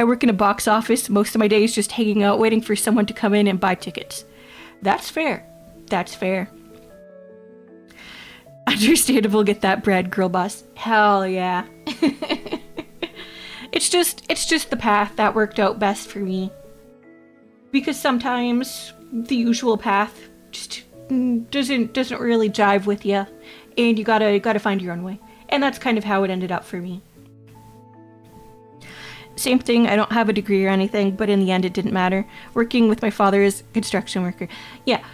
I work in a box office. Most of my days just hanging out, waiting for someone to come in and buy tickets. That's fair. That's fair. Understandable, get that bread, girl boss. Hell yeah. It's just the path that worked out best for me. Because sometimes the usual path just doesn't really jive with you, and you gotta find your own way. And that's kind of how it ended up for me. Same thing, I don't have a degree or anything, but in the end it didn't matter. Working with my father as a construction worker. Yeah,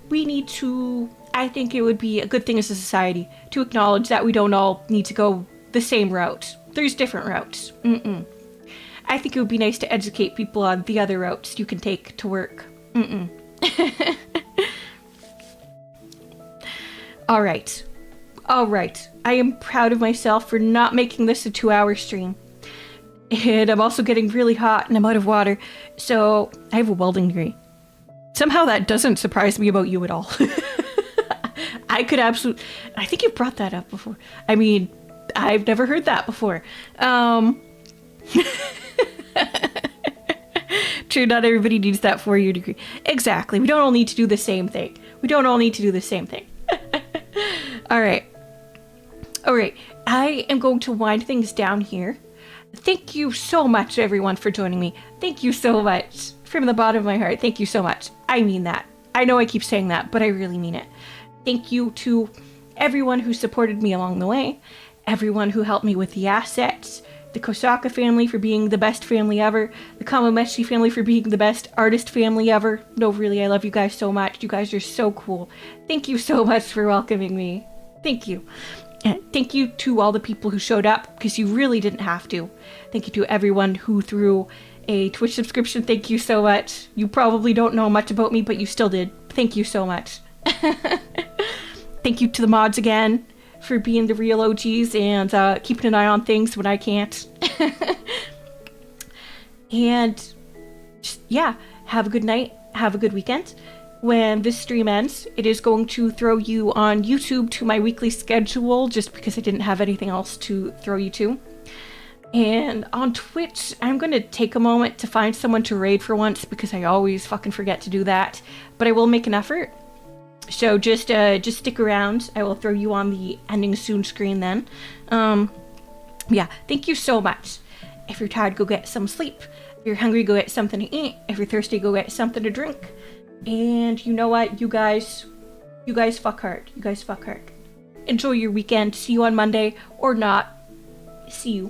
we need to, I think it would be a good thing as a society to acknowledge that we don't all need to go the same route. There's different routes. I think it would be nice to educate people on the other routes you can take to work. All right. I am proud of myself for not making this a 2-hour stream. And I'm also getting really hot and I'm out of water. So I have a welding degree. Somehow that doesn't surprise me about you at all. I think you've brought that up before. I mean, I've never heard that before. True, not everybody needs that 4-year degree. Exactly. We don't all need to do the same thing. All right. I am going to wind things down here. Thank you so much, everyone, for joining me. Thank you so much. From the bottom of my heart, thank you so much. I mean that. I know I keep saying that, but I really mean it. Thank you to everyone who supported me along the way, everyone who helped me with the assets, the Kosaka family for being the best family ever, the Kamameshi family for being the best artist family ever. No, really, I love you guys so much. You guys are so cool. Thank you so much for welcoming me. Thank you. And thank you to all the people who showed up, because you really didn't have to. Thank you to everyone who threw a Twitch subscription. Thank you so much. You probably don't know much about me, but you still did. Thank you so much. Thank you to the mods again for being the real OGs and keeping an eye on things when I can't. And just, yeah, have a good night. Have a good weekend. When this stream ends, it is going to throw you on YouTube to my weekly schedule, just because I didn't have anything else to throw you to. And on Twitch, I'm going to take a moment to find someone to raid for once, because I always fucking forget to do that. But I will make an effort. So just stick around. I will throw you on the ending soon screen then. Yeah, thank you so much. If you're tired, go get some sleep. If you're hungry, go get something to eat. If you're thirsty, go get something to drink. And you know what, you guys fuck hard. Enjoy your weekend. See you on Monday, or not. See you.